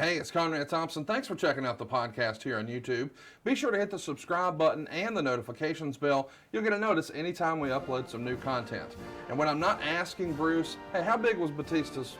Hey, it's Conrad Thompson. Thanks for checking out the podcast here on YouTube. Be sure to hit the subscribe button and the notifications bell. You'll get a notice anytime we upload some new content. And when I'm not asking Bruce, hey, how big was Batista's?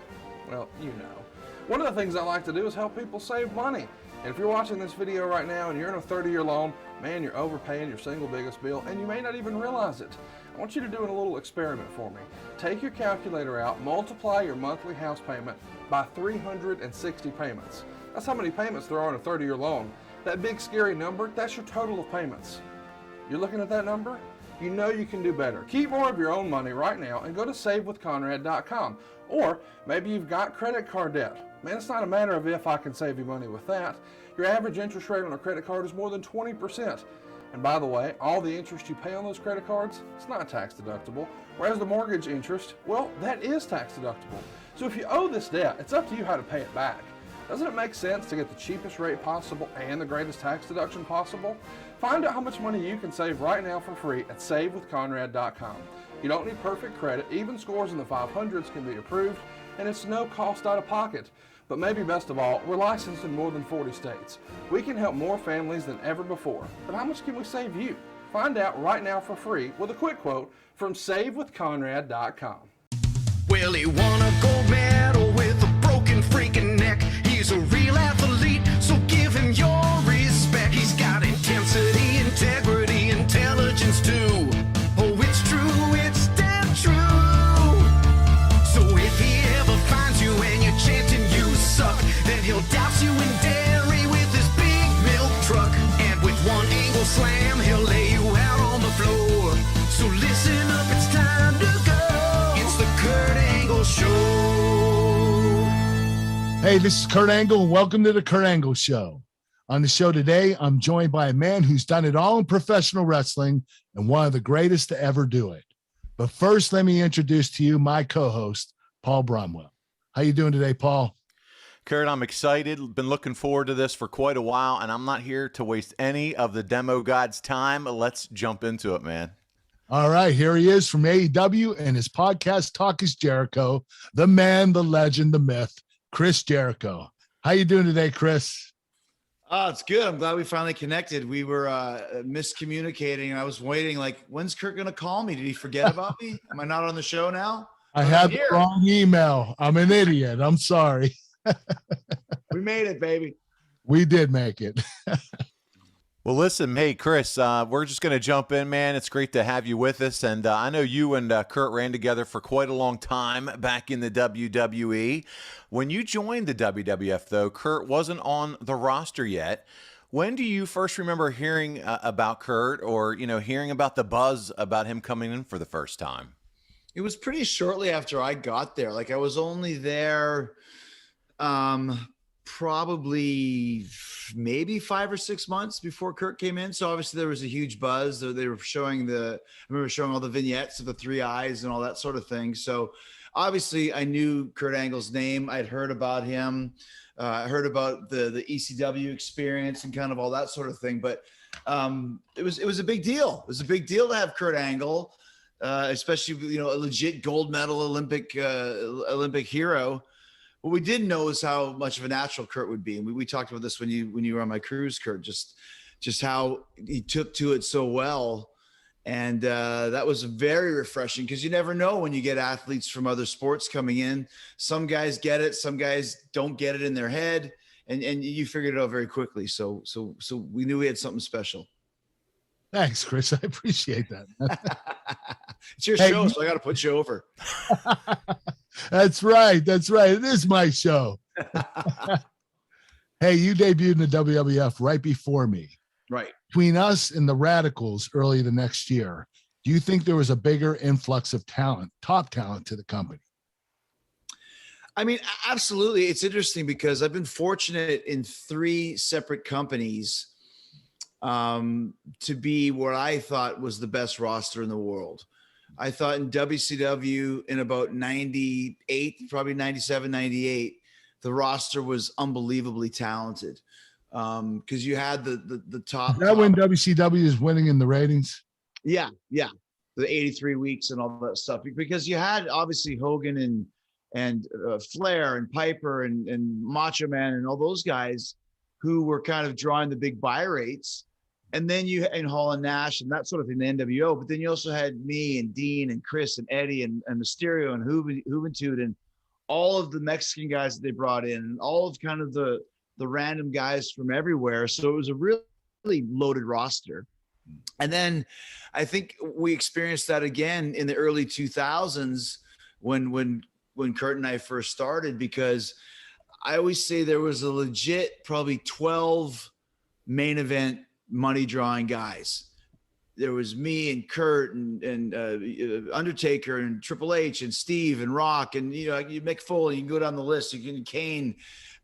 Well, you know. One of the things I like to do is help people save money. And if you're watching this video right now and you're in a 30-year loan, man, you're overpaying your single biggest bill and you may not even realize it. I want you to do a little experiment for me. Take your calculator out, multiply your monthly house payment by 360 payments. That's how many payments there are on a 30-year loan. That big scary number, that's your total of payments. You're looking at that number? You know you can do better. Keep more of your own money right now and go to savewithconrad.com. Or maybe you've got credit card debt. Man, it's not a matter of if I can save you money with that. Your average interest rate on a credit card is more than 20%. And by the way, all the interest you pay on those credit cards, it's not tax deductible. Whereas the mortgage interest, well, that is tax deductible. So if you owe this debt, it's up to you how to pay it back. Doesn't it make sense to get the cheapest rate possible and the greatest tax deduction possible? Find out how much money you can save right now for free at savewithconrad.com. You don't need perfect credit. Even scores in the 500s can be approved, and it's no cost out of pocket. But maybe best of all, we're licensed in more than 40 states. We can help more families than ever before. But how much can we save you? Find out right now for free with a quick quote from savewithconrad.com. Well, he won a gold medal with a broken freaking neck. He's a real athlete, so give him your respect. He's got intensity, integrity, intelligence too. Oh, it's true, it's damn true. So if he ever finds you and you're chanting you suck, then he'll douse you in dairy with his big milk truck. And with one angle slam, he'll lay you out on the floor. So listen up, it's time to go. It's the Kurt Angle Show. Hey, this is Kurt Angle, and welcome to the Kurt Angle Show. On the show today, I'm joined by a man who's done it all in professional wrestling and one of the greatest to ever do it. But first, let me introduce to you my co-host, Paul Bromwell. How you doing today, Paul? Kurt, I'm excited. Been looking forward to this for quite a while, and I'm not here to waste any of the demo god's time. Let's jump into it, man. All right, here he is from AEW and his podcast, Talk is Jericho, the man, the legend, the myth, Chris Jericho. How you doing today, Chris? Oh, it's good. I'm glad we finally connected. We were miscommunicating, and I was waiting, like, when's Kurt going to call me? Did he forget about me? Am I not on the show now? I had the wrong email. I'm an idiot. I'm sorry. We made it, baby. We did make it. Well, listen, hey, Chris, we're just going to jump in, man. It's great to have you with us. And I know you and Kurt ran together for quite a long time back in the WWE. When you joined the WWF, though, Kurt wasn't on the roster yet. When do you first remember hearing about Kurt, or, you know, hearing about the buzz about him coming in for the first time? It was pretty shortly after I got there. Like, I was only there probably maybe 5 or 6 months before Kurt came in. So obviously there was a huge buzz. They were showing I remember showing all the vignettes of the three eyes and all that sort of thing. So obviously I knew Kurt Angle's name. I'd heard about him. I heard about the ECW experience and kind of all that sort of thing. But it was a big deal. It was a big deal to have Kurt Angle, especially, you know, a legit gold medal Olympic hero. What we didn't know is how much of a natural Kurt would be. And we talked about this when you were on my cruise, Kurt, just how he took to it so well. And that was very refreshing, because you never know when you get athletes from other sports coming in. Some guys get it, some guys don't get it in their head, and you figured it out very quickly. So we knew we had something special. Thanks, Chris. I appreciate that. It's your show, so I got to put you over. That's right. That's right. It is my show. Hey, you debuted in the WWF right before me. Right. Between us and the Radicals early the next year, do you think there was a bigger influx of talent, top talent, to the company? I mean, absolutely. It's interesting because I've been fortunate in 3 separate companies to be what I thought was the best roster in the world. I thought in WCW in about 98, probably 97, 98, the roster was unbelievably talented. Because you had the top. Is that when WCW is winning in the ratings? Yeah. The 83 weeks and all that stuff. Because you had obviously Hogan and Flair and Piper and Macho Man and all those guys who were kind of drawing the big buy rates. And then you and Hall and Nash and that sort of thing, the NWO. But then you also had me and Dean and Chris and Eddie and Mysterio and Juventud and all of the Mexican guys that they brought in, and all of kind of the random guys from everywhere. So it was a really loaded roster. And then I think we experienced that again in the early 2000s when Kurt and I first started, because I always say there was a legit probably 12 main event money drawing guys. There was me and Kurt and Undertaker and Triple H and Steve and Rock and, you Mick Foley. You can go down the list. You can Kane,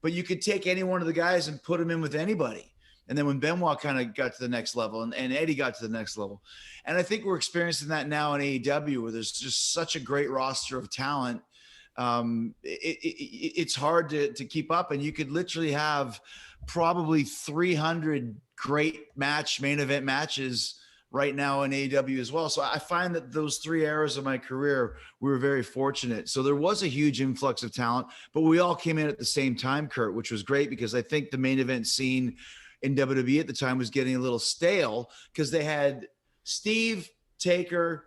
but you could take any one of the guys and put them in with anybody. And then when Benoit kind of got to the next level and Eddie got to the next level. And I think we're experiencing that now in AEW, where there's just such a great roster of talent. It's hard to keep up, and you could literally have probably 300 great main event matches right now in AEW as well. So I find that those 3 eras of my career, we were very fortunate. So there was a huge influx of talent, but we all came in at the same time, Kurt, which was great, because I think the main event scene in WWE at the time was getting a little stale, because they had Steve, Taker,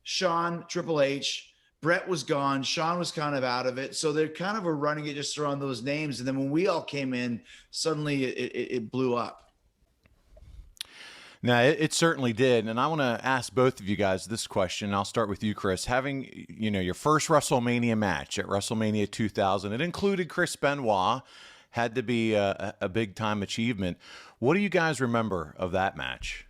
Shawn, Triple H. Brett was gone. Shawn was kind of out of it. So they kind of were running it just around those names. And then when we all came in, suddenly it blew up. No, it certainly did. And I want to ask both of you guys this question. I'll start with you, Chris. Having, your first WrestleMania match at WrestleMania 2000, it included Chris Benoit, had to be a big time achievement. What do you guys remember of that match?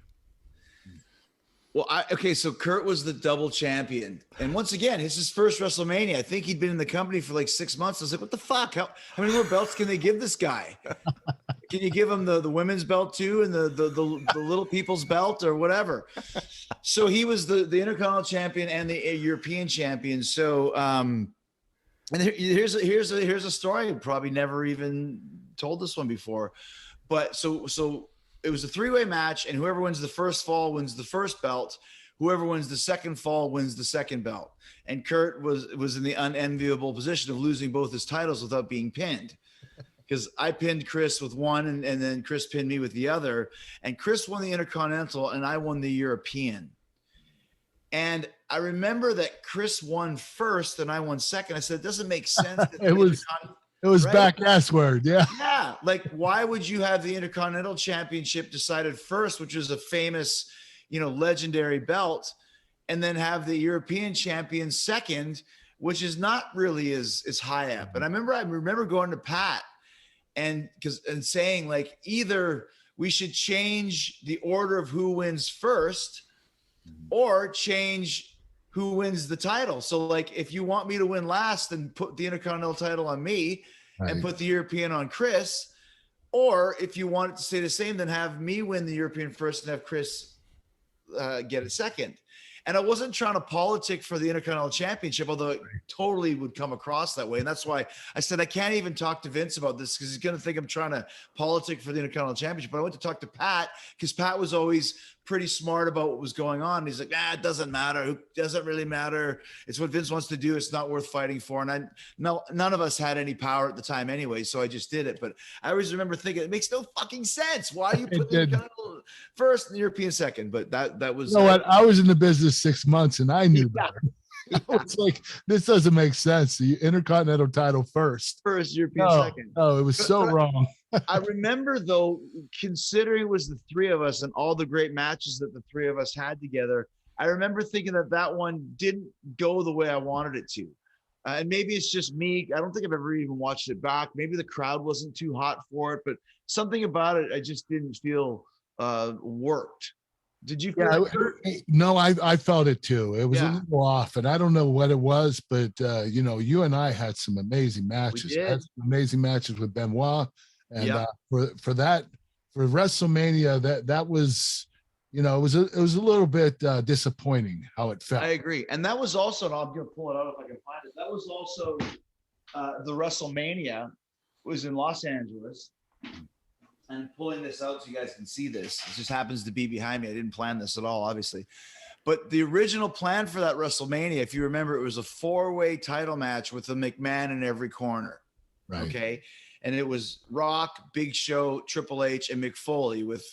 Well, so Kurt was the double champion. And once again, it's his first WrestleMania. I think he'd been in the company for like 6 months. I was like, what the fuck? How many more belts can they give this guy? Can you give him the women's belt too, and the little people's belt or whatever? So he was the Intercontinental champion and the European champion. So, and here's a story. I probably never even told this one before, but so it was a 3-way match, and whoever wins the first fall wins the first belt. Whoever wins the second fall wins the second belt. And Kurt was in the unenviable position of losing both his titles without being pinned, because I pinned Chris with one, and then Chris pinned me with the other. And Chris won the Intercontinental, and I won the European. And I remember that Chris won first and I won second. I said, it doesn't make sense. It was right? back assward. Yeah. Yeah. Like, why would you have the Intercontinental Championship decided first, which was a famous, legendary belt, and then have the European champion second, which is not really as high up. And I remember going to Pat and saying, like, either we should change the order of who wins first or change who wins the title. So, like, if you want me to win last, then put the Intercontinental title on me, right, and put the European on Chris. Or if you want it to stay the same, then have me win the European first and have Chris get it second. And I wasn't trying to politic for the Intercontinental Championship, although it totally would come across that way. And that's why I said I can't even talk to Vince about this, because he's going to think I'm trying to politic for the Intercontinental Championship. But I went to talk to Pat, because Pat was always pretty smart about what was going on. He's like, it doesn't matter. It doesn't really matter. It's what Vince wants to do. It's not worth fighting for. And none of us had any power at the time anyway, so I just did it. But I always remember thinking, it makes no fucking sense. Why are you putting the Intercontinental first and the European second? But that was. You know what? I was in the business 6 months and I knew better. It's like, this doesn't make sense. The Intercontinental title first, European second. Oh, it was so wrong. I remember, though, considering it was the 3 of us and all the great matches that the 3 of us had together, I remember thinking that one didn't go the way I wanted it to. And maybe it's just me. I don't think I've ever even watched it back. Maybe the crowd wasn't too hot for it, but something about it I just didn't feel worked. Did you feel it? No, I felt it too. It was a little off, and I don't know what it was, but you and I had some amazing matches. I had some amazing matches with Benoit, and for WrestleMania, that was, it was a little bit disappointing how it felt. I agree, and that was also, and I'm gonna pull it out if I can find it. That was also the WrestleMania was in Los Angeles. And pulling this out so you guys can see this. It just happens to be behind me. I didn't plan this at all, obviously. But the original plan for that WrestleMania, if you remember, it was a 4-way title match with a McMahon in every corner. Right. Okay. And it was Rock, Big Show, Triple H, and Mick Foley with,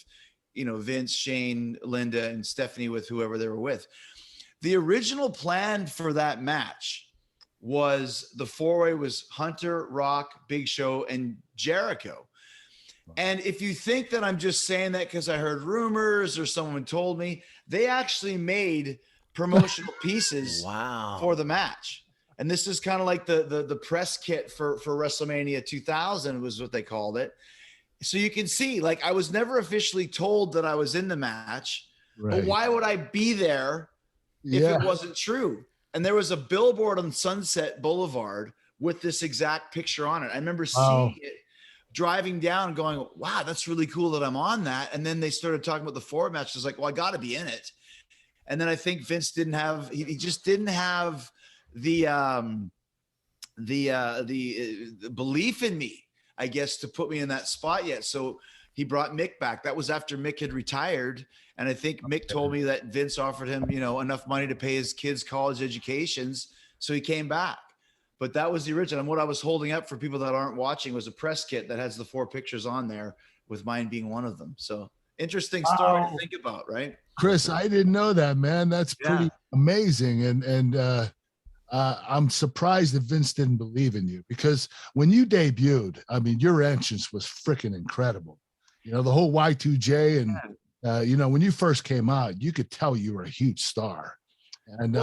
Vince, Shane, Linda, and Stephanie with whoever they were with. The original plan for that match was the 4-way was Hunter, Rock, Big Show, and Jericho. And if you think that I'm just saying that because I heard rumors or someone told me, they actually made promotional pieces for the match. And this is kind of like the press kit for WrestleMania 2000 was what they called it. So you can see, like, I was never officially told that I was in the match, but why would I be there if it wasn't true? And there was a billboard on Sunset Boulevard with this exact picture on it. I remember seeing it, driving down going, wow, that's really cool that I'm on that. And then they started talking about the 4 match. I was like, well, I got to be in it. And then I think Vince didn't have, he just didn't have the belief in me, I guess, to put me in that spot yet. So he brought Mick back. That was after Mick had retired. And I think Mick told me that Vince offered him, enough money to pay his kids' college educations. So he came back. But that was the original. And what I was holding up for people that aren't watching was a press kit that has the 4 pictures on there, with mine being one of them. So interesting story to think about, right? Chris, I didn't know that, man. That's pretty amazing. And I'm surprised that Vince didn't believe in you, because when you debuted, I mean, your entrance was freaking incredible. The whole Y2J and, when you first came out, you could tell you were a huge star. And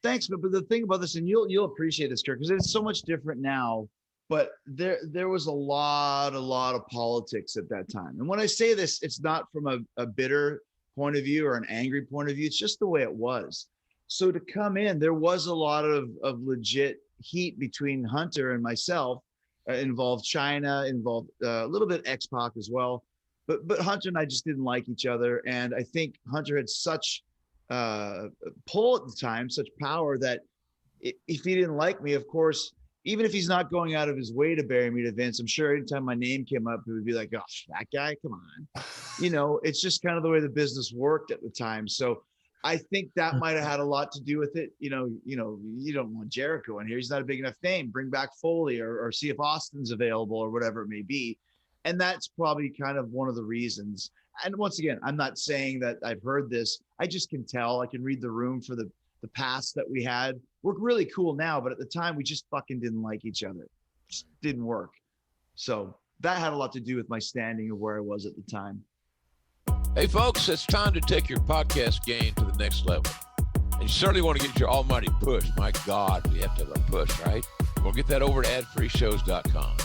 thanks, but the thing about this, and you'll appreciate this, Kirk, because it's so much different now. But there was a lot of politics at that time. And when I say this, it's not from a bitter point of view or an angry point of view. It's just the way it was. So to come in, there was a lot of legit heat between Hunter and myself. Involved China, involved a little bit X-Pac as well. But Hunter and I just didn't like each other. And I think Hunter had such pull at the time, such power, that if he didn't like me, of course, even if he's not going out of his way to bury me to Vince, I'm sure anytime my name came up, it would be like, gosh, that guy, come on. It's just kind of the way the business worked at the time. So I think that might have had a lot to do with it. You don't want Jericho in here. He's not a big enough name. Bring back Foley or see if Austin's available or whatever it may be. And that's probably kind of one of the reasons. And once again, I'm not saying that I've heard this. I just can tell. I can read the room for the past that we had. We're really cool now, but at the time we just fucking didn't like each other. Just didn't work. So that had a lot to do with my standing of where I was at the time. Hey folks, it's time to take your podcast game to the next level. And you certainly want to get your almighty push. My God, we have to have a push, right? We'll get that over to adfreeshows.com.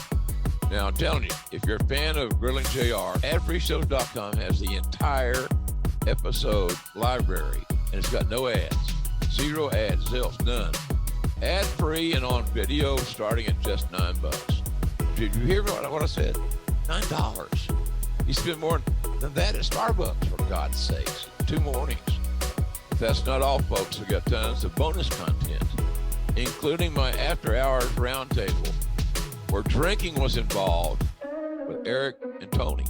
Now, I'm telling you, if you're a fan of Grilling JR, adfreeshows.com has the entire episode library, and it's got no ads. 0 ads, zilch, none. Ad-free and on video starting at just $9. Did you hear what I said? $9. You spend more than that at Starbucks, for God's sakes. 2 mornings. But that's not all, folks. We got tons of bonus content, including my after-hours roundtable, where drinking was involved with Eric and Tony.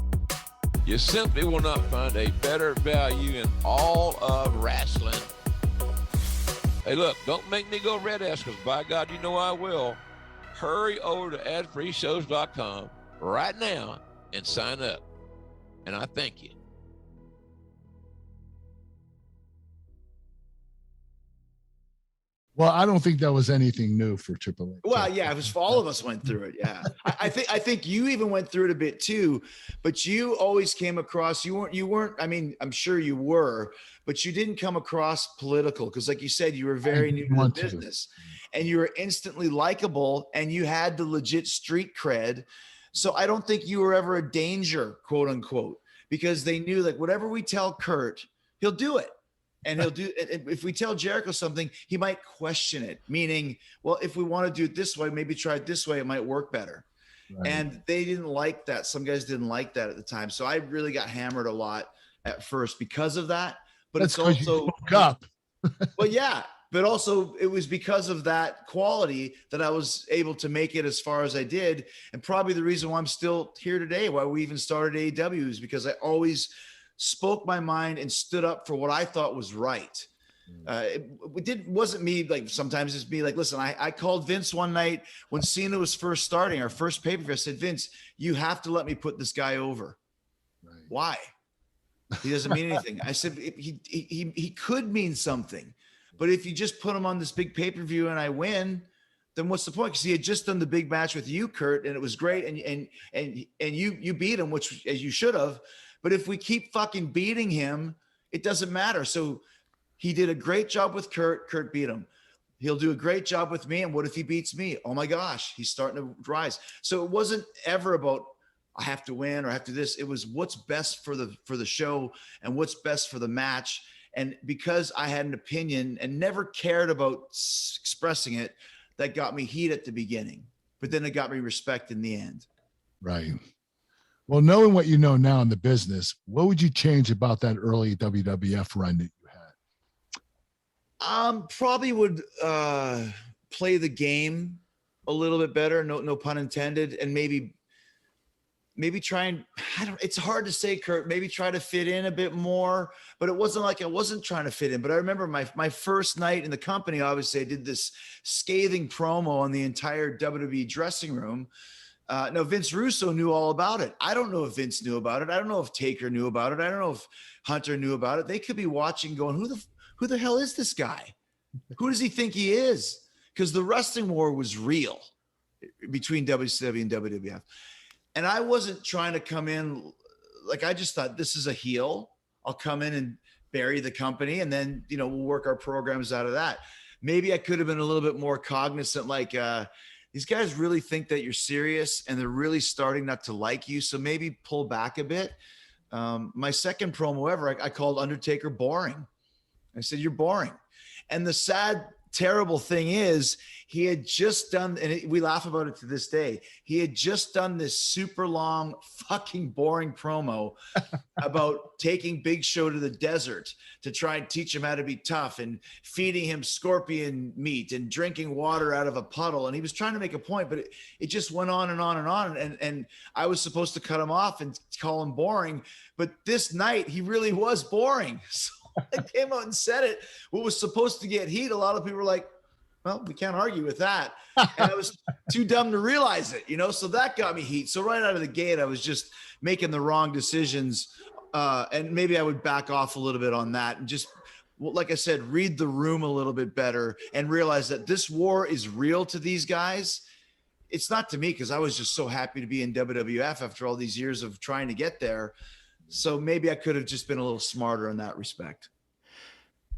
You simply will not find a better value in all of wrestling. Hey, look, don't make me go red ass, because by God, you know I will. Hurry over to adfreeshows.com right now and sign up. And I thank you. Well, I don't think that was anything new for Triple H. Well, yeah, it was, all of us went through it. Yeah, I think you even went through it a bit too, but you always came across, you weren't. I mean, I'm sure you were, but you didn't come across political, because, like you said, you were very new to the business, and you were instantly likable, and you had the legit street cred. So I don't think you were ever a danger, quote unquote, because they knew, like, whatever we tell Kurt, he'll do it. And he'll do it. If we tell Jericho something, he might question it, meaning, well, if we want to do it this way, maybe try it this way, it might work better. Right. And they didn't like that. Some guys didn't like that at the time. So I really got hammered a lot at first because of that. But That's it's also you spoke up. Well, yeah, but also it was because of that quality that I was able to make it as far as I did. And probably the reason why I'm still here today, why we even started AEW, is because I always spoke my mind and stood up for what I thought was right. Wasn't me. Like sometimes it's me. Like, listen, I called Vince one night when Cena was first starting our first pay-per-view. I said, Vince, you have to let me put this guy over. Right. Why? He doesn't mean anything. I said, he could mean something, but if you just put him on this big pay-per-view and I win, then what's the point? Because he had just done the big match with you, Kurt, and it was great. And you beat him, which as you should have. But if we keep fucking beating him, it doesn't matter. So he did a great job with Kurt. Kurt beat him. He'll do a great job with me. And what if he beats me? Oh my gosh, he's starting to rise. So it wasn't ever about I have to win or I have to this. It was what's best for the show and what's best for the match. And because I had an opinion and never cared about expressing it, that got me heat at the beginning. But then it got me respect in the end. Right. Well, knowing what you know now in the business, what would you change about that early WWF run that you had? Probably would play the game a little bit better. No pun intended. And maybe try and it's hard to say, Kurt, maybe try to fit in a bit more, but it wasn't like I wasn't trying to fit in. But I remember my first night in the company, obviously I did this scathing promo on the entire WWE dressing room. Now Vince Russo knew all about it. I don't know if Vince knew about it. I don't know if Taker knew about it. I don't know if Hunter knew about it. They could be watching going, who the hell is this guy? Who does he think he is? Because the wrestling war was real between WCW and WWF. And I wasn't trying to come in like I just thought this is a heel. I'll come in and bury the company and then, we'll work our programs out of that. Maybe I could have been a little bit more cognizant, like these guys really think that you're serious and they're really starting not to like you. So maybe pull back a bit. My second promo ever, I called Undertaker boring. I said, you're boring. And the sad, terrible thing is he had just done, and we laugh about it to this day, he had just done this super long, fucking boring promo about taking Big Show to the desert to try and teach him how to be tough and feeding him scorpion meat and drinking water out of a puddle. And he was trying to make a point, but it just went on and on and on. And I was supposed to cut him off and call him boring. But this night he really was boring. So I came out and said it. What was supposed to get heat, a lot of people were like, well, we can't argue with that. And I was too dumb to realize it, so that got me heat. So right out of the gate, I was just making the wrong decisions. And maybe I would back off a little bit on that and just, like I said, read the room a little bit better and realize that this war is real to these guys. It's not to me because I was just so happy to be in WWF after all these years of trying to get there. So maybe I could have just been a little smarter in that respect.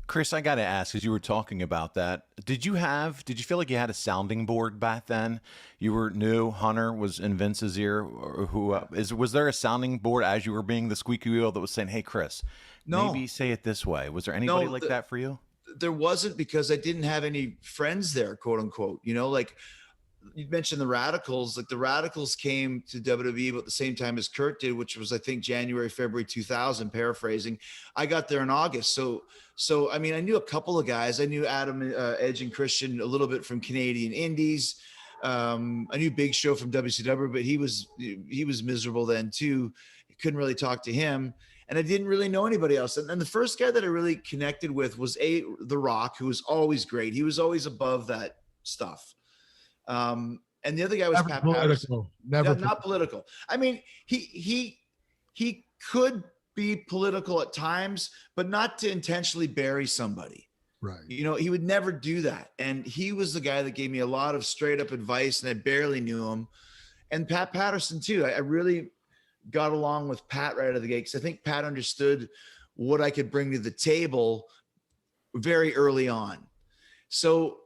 Chris, I got to ask, as you were talking about that, did you feel like you had a sounding board back then? You were new, Hunter was in Vince's ear. Was there a sounding board as you were being the squeaky wheel that was saying, hey, Chris, maybe say it this way? Was there anybody like that for you? There wasn't, because I didn't have any friends there, quote unquote, like you mentioned the Radicals. Like the Radicals came to WWE about the same time as Kurt did, which was, I think, January, February 2000, paraphrasing. I got there in August. So I mean, I knew a couple of guys. I knew Adam, Edge, and Christian a little bit from Canadian Indies. I knew Big Show from WCW, but he was miserable then too. Couldn't really talk to him. And I didn't really know anybody else. And the first guy that I really connected with was The Rock, who was always great. He was always above that stuff. And the other guy was Pat Patterson. Not political. I mean, he could be political at times, but not to intentionally bury somebody. Right. He would never do that. And he was the guy that gave me a lot of straight up advice, and I barely knew him. And Pat Patterson too. I really got along with Pat right out of the gate, because I think Pat understood what I could bring to the table very early on. So,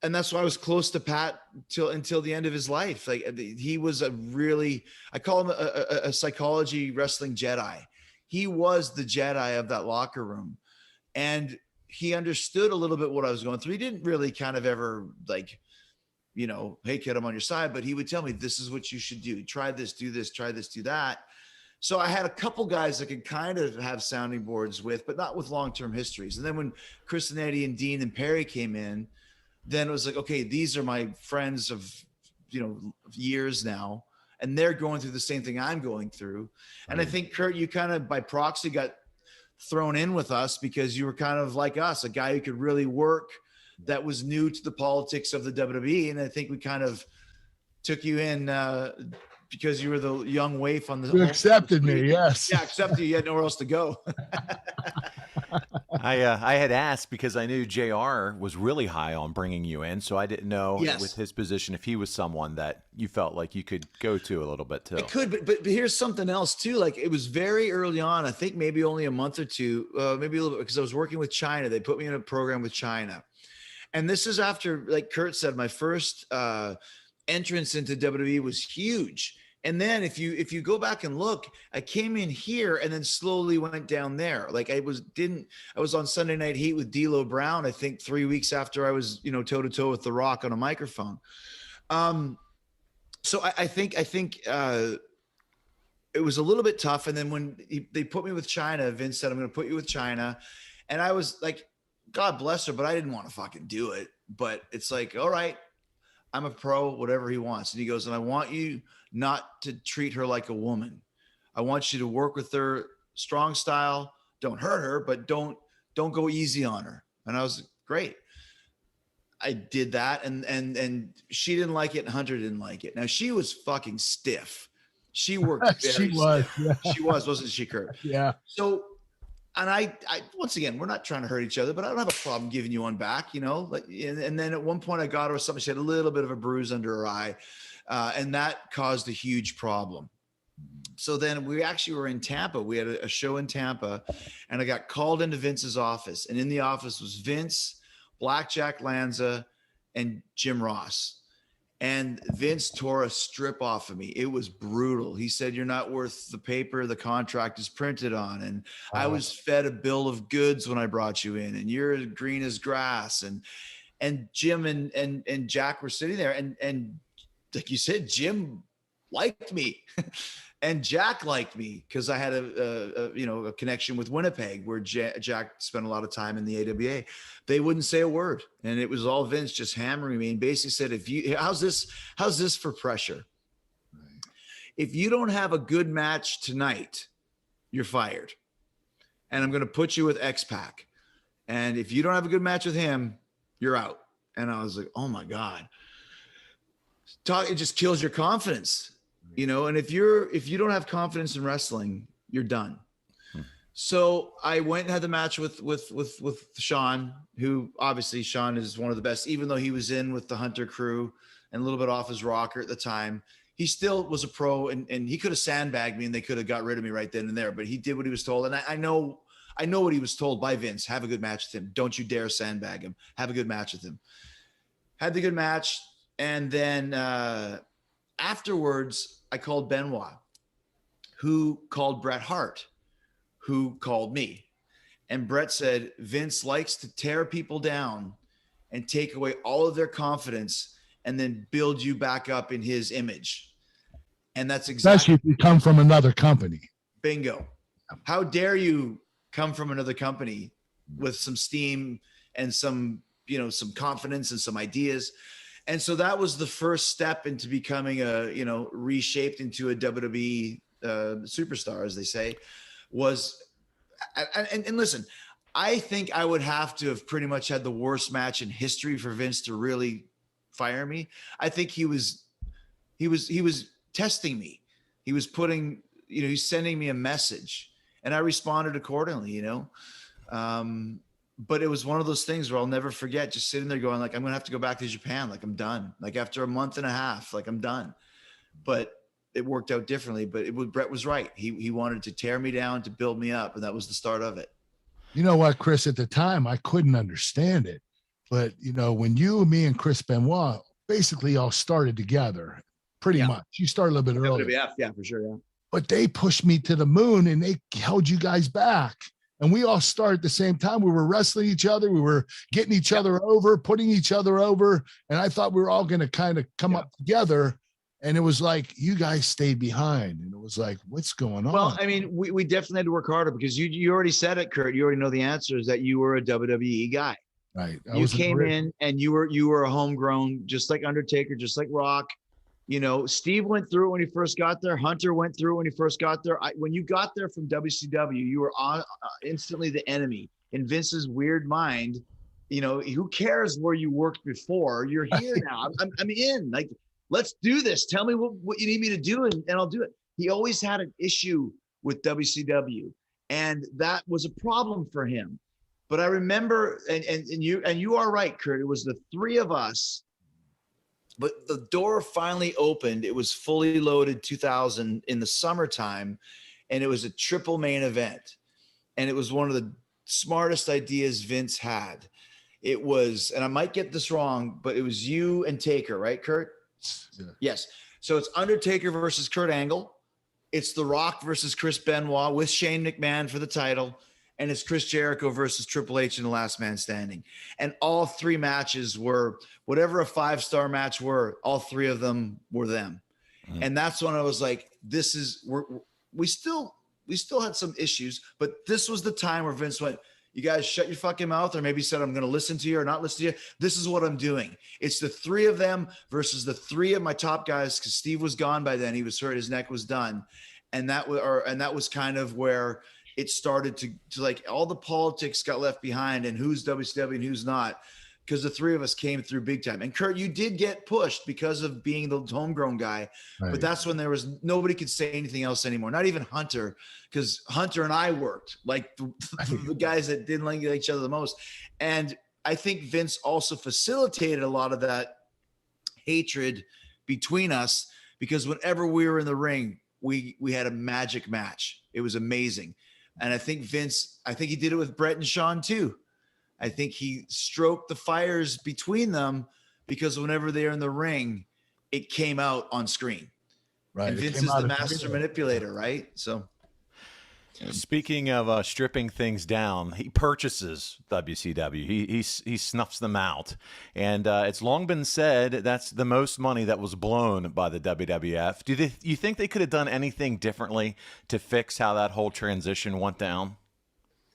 and that's why I was close to Pat until the end of his life. Like he was I call him a psychology wrestling Jedi. He was the Jedi of that locker room, and he understood a little bit what I was going through. He didn't really kind of ever like, hey kid, I'm on your side, but he would tell me, this is what you should do. Try this, do this, try this, do that. So I had a couple guys that could kind of have sounding boards with, but not with long-term histories. And then when Chris and Eddie and Dean and Perry came in, then it was like, okay, these are my friends of, years now, and they're going through the same thing I'm going through. And I think, Kurt, you kind of by proxy got thrown in with us because you were kind of like us, a guy who could really work, that was new to the politics of the WWE. And I think we kind of took you in because you were the young waif on the. You accepted me, yes. Yeah, accepted you. You had nowhere else to go. I had asked because I knew JR was really high on bringing you in, so I didn't know with his position if he was someone that you felt like you could go to a little bit too. I could, but here's something else too. Like, it was very early on. I think maybe only a month or two, maybe a little bit, because I was working with China. They put me in a program with China, and this is after, like Kurt said, my first entrance into WWE was huge. And then if you go back and look, I came in here and then slowly went down there. Like I was on Sunday Night Heat with D'Lo Brown, I think 3 weeks after I was, toe to toe with The Rock on a microphone. So I think it was a little bit tough. And then when they put me with China, Vince said, I'm going to put you with China. And I was like, God bless her, but I didn't want to fucking do it. But it's like, all right, I'm a pro, whatever he wants. And he goes, and I want you not to treat her like a woman. I want you to work with her strong style. Don't hurt her, but don't go easy on her. And I was great. I did that. And she didn't like it. And Hunter didn't like it. Now she was fucking stiff. She worked very stiff. Yeah. She wasn't she, Kurt? Yeah. So, and I once again, we're not trying to hurt each other, but I don't have a problem giving you one back, like, and then at one point I got her something. She had a little bit of a bruise under her eye. And that caused a huge problem. So then we actually were in Tampa. We had a show in Tampa, and I got called into Vince's office. And in the office was Vince, Blackjack Lanza, and Jim Ross. And Vince tore a strip off of me. It was brutal. He said, "You're not worth the paper the contract is printed on." And I was fed a bill of goods when I brought you in, and you're as green as grass. And Jim and Jack were sitting there, and like you said, Jim liked me and Jack liked me because I had a connection with Winnipeg, where Jack spent a lot of time in the AWA. They wouldn't say a word. And it was all Vince just hammering me and basically said, how's this for pressure? Right. If you don't have a good match tonight, you're fired. And I'm going to put you with X-Pac. And if you don't have a good match with him, you're out. And I was like, oh my God. It just kills your confidence, and if you don't have confidence in wrestling, you're done. So I went and had the match with Shawn, who obviously Shawn is one of the best, even though he was in with the Hunter crew and a little bit off his rocker at the time. He still was a pro, and he could have sandbagged me and they could have got rid of me right then and there, but he did what he was told. And I know what he was told by Vince. Have a good match with him. Don't you dare sandbag him. Have a good match with him. Had the good match. And then afterwards, I called Benoit, who called Bret Hart, who called me. And Bret said, Vince likes to tear people down and take away all of their confidence and then build you back up in his image. And that's exactly. Especially if you come from another company. Bingo. How dare you come from another company with some steam and some confidence and some ideas. And so that was the first step into becoming reshaped into a WWE superstar, as they say, and listen, I think I would have to have pretty much had the worst match in history for Vince to really fire me. I think he was testing me. He was putting, he's sending me a message, and I responded accordingly, But it was one of those things where I'll never forget, just sitting there going like, I'm going to have to go back to Japan. Like, I'm done. Like, after a month and a half, like, I'm done. But it worked out differently. But Bret was right. He wanted to tear me down to build me up. And that was the start of it. You know what, Chris, at the time, I couldn't understand it. But, when you, me, and Chris Benoit basically all started together, pretty much. You started a little bit earlier. Yeah, for sure. Yeah. But they pushed me to the moon and they held you guys back. And we all started at the same time. We were wrestling each other. We were getting each other over, putting each other over. And I thought we were all going to kind of come up together. And it was like, you guys stayed behind. And it was like, what's going on? Well, I mean, we definitely had to work harder because you already said it, Kurt. You already know the answer is that you were a WWE guy. Right. You came in and you were a homegrown, just like Undertaker, just like Rock. Steve went through it when he first got there. Hunter went through it when he first got there. When you got there from WCW, you were instantly the enemy. In Vince's weird mind, who cares where you worked before? You're here now. I'm in. Like, let's do this. Tell me what you need me to do, and I'll do it. He always had an issue with WCW, and that was a problem for him. But I remember, and you are right, Kurt. It was the three of us. But the door finally opened. It was fully loaded 2000 in the summertime, and it was a triple main event. And it was one of the smartest ideas Vince had. It was, and I might get this wrong, but it was you and Taker, right, Kurt? Yeah. Yes. So it's Undertaker versus Kurt Angle. It's The Rock versus Chris Benoit with Shane McMahon for the title. And it's Chris Jericho versus Triple H in the Last Man Standing. And all three matches were whatever a 5-star match were, all three of them were them. Mm-hmm. And that's when I was like, we still had some issues, but this was the time where Vince went, you guys shut your fucking mouth, or maybe said, I'm going to listen to you or not listen to you. This is what I'm doing. It's the three of them versus the three of my top guys, because Steve was gone by then. He was hurt. His neck was done. And that was kind of where it started to like all the politics got left behind and who's WCW and who's not, because the three of us came through big time. And Kurt, you did get pushed because of being the homegrown guy, right. But that's when nobody could say anything else anymore. Not even Hunter, because Hunter and I worked like the guys that didn't like each other the most. And I think Vince also facilitated a lot of that hatred between us, because whenever we were in the ring, we had a magic match. It was amazing. And I think he did it with Brett and Shawn too. I think he stroked the fires between them, because whenever they're in the ring, it came out on screen. Right. And Vince is the master manipulator, right? So. Speaking of stripping things down, he purchases WCW. He snuffs them out. And it's long been said that's the most money that was blown by the WWF. Do you think they could have done anything differently to fix how that whole transition went down?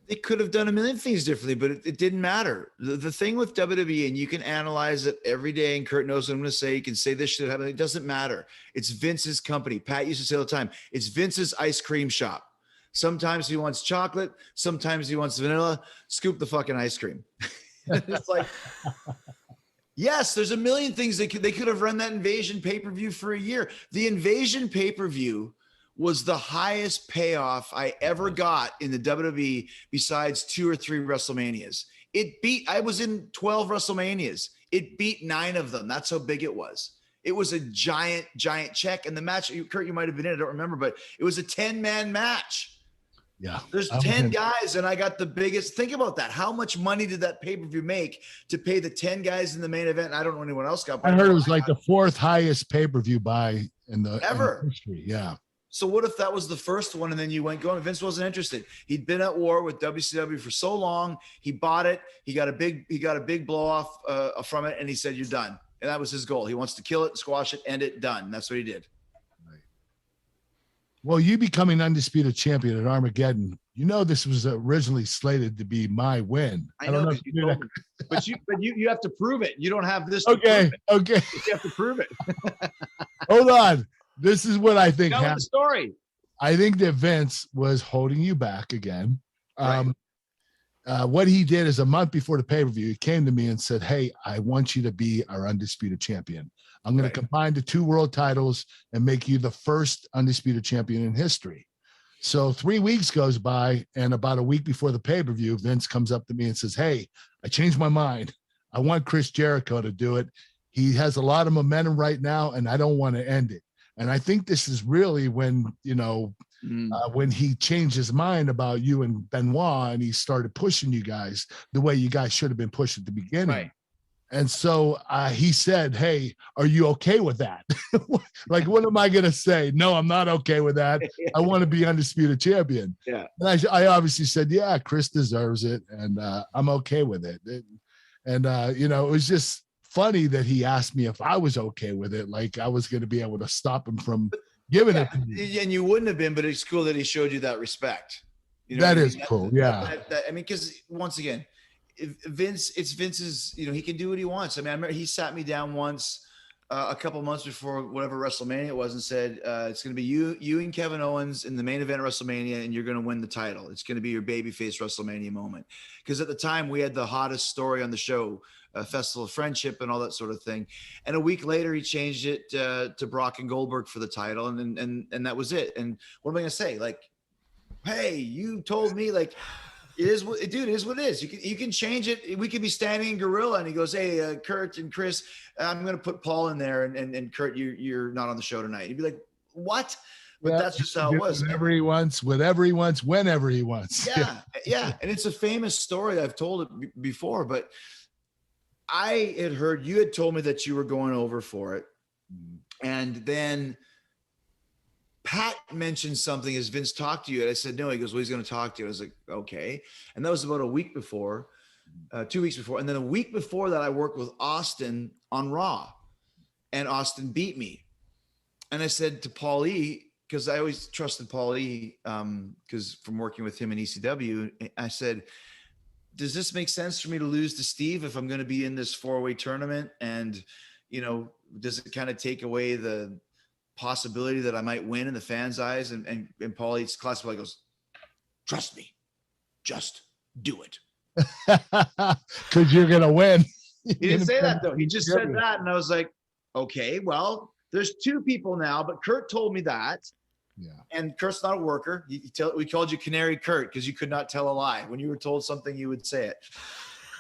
They could have done a million things differently, but it didn't matter. The thing with WWE, and you can analyze it every day, and Kurt knows what I'm going to say. You can say this should happen. It doesn't matter. It's Vince's company. Pat used to say all the time, it's Vince's ice cream shop. Sometimes he wants chocolate. Sometimes he wants vanilla. Scoop the fucking ice cream. It's like, yes, there's a million things they could have run that Invasion pay-per-view for a year. The Invasion pay-per-view was the highest payoff I ever got in the WWE besides 2 or 3 WrestleManias. I was in 12 WrestleManias. It beat 9 of them. That's how big it was. It was a giant, giant check. And the match, Kurt, you might have been in, I don't remember, but it was a 10-man match. Yeah. There's 10 guys, and I got the biggest. Think about that. How much money did that pay-per-view make to pay the 10 guys in the main event? I don't know anyone else got. I heard it was like the 4th highest pay-per-view buy in the history. Yeah. So what if that was the first one, and then you went going? Vince wasn't interested. He'd been at war with WCW for so long. He bought it. He got a big blow off from it, and he said, "You're done." And that was his goal. He wants to kill it, squash it, end it, done. And that's what he did. Right. Well, you becoming undisputed champion at Armageddon, this was originally slated to be my win. I don't know if you told me. But you have to prove it. You don't have this. Okay. You have to prove it. Hold on. This is what I think happened. The story. I think that Vince was holding you back again. Right. What he did is a month before the pay-per-view, he came to me and said, "Hey, I want you to be our undisputed champion. I'm going to combine the 2 world titles and make you the first undisputed champion in history." So 3 weeks goes by, and about a week before the pay-per-view, Vince comes up to me and says, "Hey, I changed my mind. I want Chris Jericho to do it. He has a lot of momentum right now, and I don't want to end it." And I think this is really when, when he changed his mind about you and Benoit, and he started pushing you guys the way you guys should have been pushed at the beginning. Right. And so he said, "Hey, are you okay with that?" Like, what am I going to say? No, I'm not okay with that. I want to be undisputed champion. Yeah. And I obviously said, "Yeah, Chris deserves it. And I'm okay with it." And it was just funny that he asked me if I was okay with it. Like I was going to be able to stop him from giving it to me. And you wouldn't have been, but it's cool that he showed you that respect. That is cool. Yeah. Because once again, it's Vince's, he can do what he wants. I mean, I remember he sat me down once a couple months before whatever WrestleMania it was and said, it's going to be you and Kevin Owens in the main event of WrestleMania, and you're going to win the title. It's going to be your babyface WrestleMania moment. Because at the time we had the hottest story on the show, Festival of Friendship and all that sort of thing. And a week later he changed it to Brock and Goldberg for the title. And that was it. And what am I going to say? Like, hey, you told me, like, it is what it is. What it is. You can change it. We could be standing in Gorilla, and he goes, "Hey, Kurt and Chris, I'm going to put Paul in there, and Kurt, you're not on the show tonight." You'd be like, "What?" But that's just how it was. Whenever he wants, whenever he wants, whenever he wants. Yeah. And it's a famous story. I've told it before, but I had heard you had told me that you were going over for it, and then Pat mentioned something as Vince talked to you. And I said, no, he goes, well, he's going to talk to you. I was like, okay. And that was about a week before, 2 weeks before. And then a week before that, I worked with Austin on Raw, and Austin beat me. And I said to Paul E., because I always trusted Paul E., because from working with him in ECW, I said, does this make sense for me to lose to Steve if I'm going to be in this 4-way tournament? And, does it kind of take away the possibility that I might win in the fans' eyes? And Paul Eats classic goes, trust me, just do it. Because you're gonna win. He didn't say that though. He just said that, and I was like, okay, well, there's 2 people now, but Kurt told me that. Yeah. And Kurt's not a worker. We called you Canary Kurt because you could not tell a lie. When you were told something, you would say it.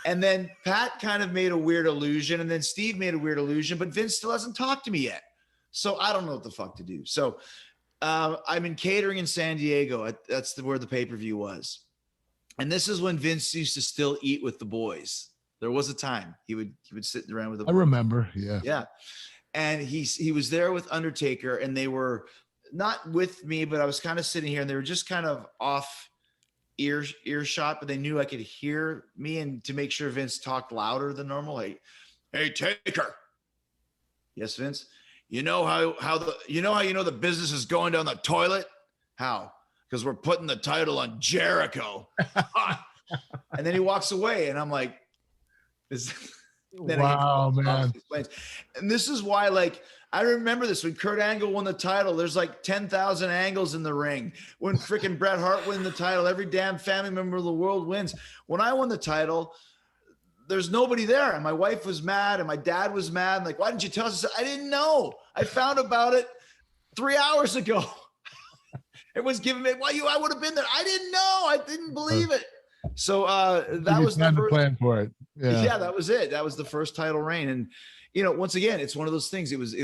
And then Pat kind of made a weird illusion, and then Steve made a weird illusion, but Vince still hasn't talked to me yet. So I don't know what the fuck to do. So I'm in catering in San Diego. That's where the pay-per-view was. And this is when Vince used to still eat with the boys. There was a time he would sit around with the boys. I remember. Yeah. Yeah. And he was there with Undertaker, and they were not with me, but I was kind of sitting here, and they were just kind of off earshot, but they knew I could hear me. And to make sure Vince talked louder than normal, like, hey, Taker. Yes, Vince. You know how the business is going down the toilet? How? Because we're putting the title on Jericho. And then he walks away, and I'm like, wow, man. And this is why, like, I remember this when Kurt Angle won the title. There's like 10,000 angles in the ring. When freaking Bret Hart won the title, every damn family member of the world wins. When I won the title, there's nobody there. And my wife was mad, and my dad was mad. And like, why didn't you tell us? I didn't know. I found about it 3 hours ago. Everyone's giving me, I would have been there. I didn't know. I didn't believe it. So that was the first plan for it. Yeah, that was it. That was the first title reign. And once again, it's one of those things. It was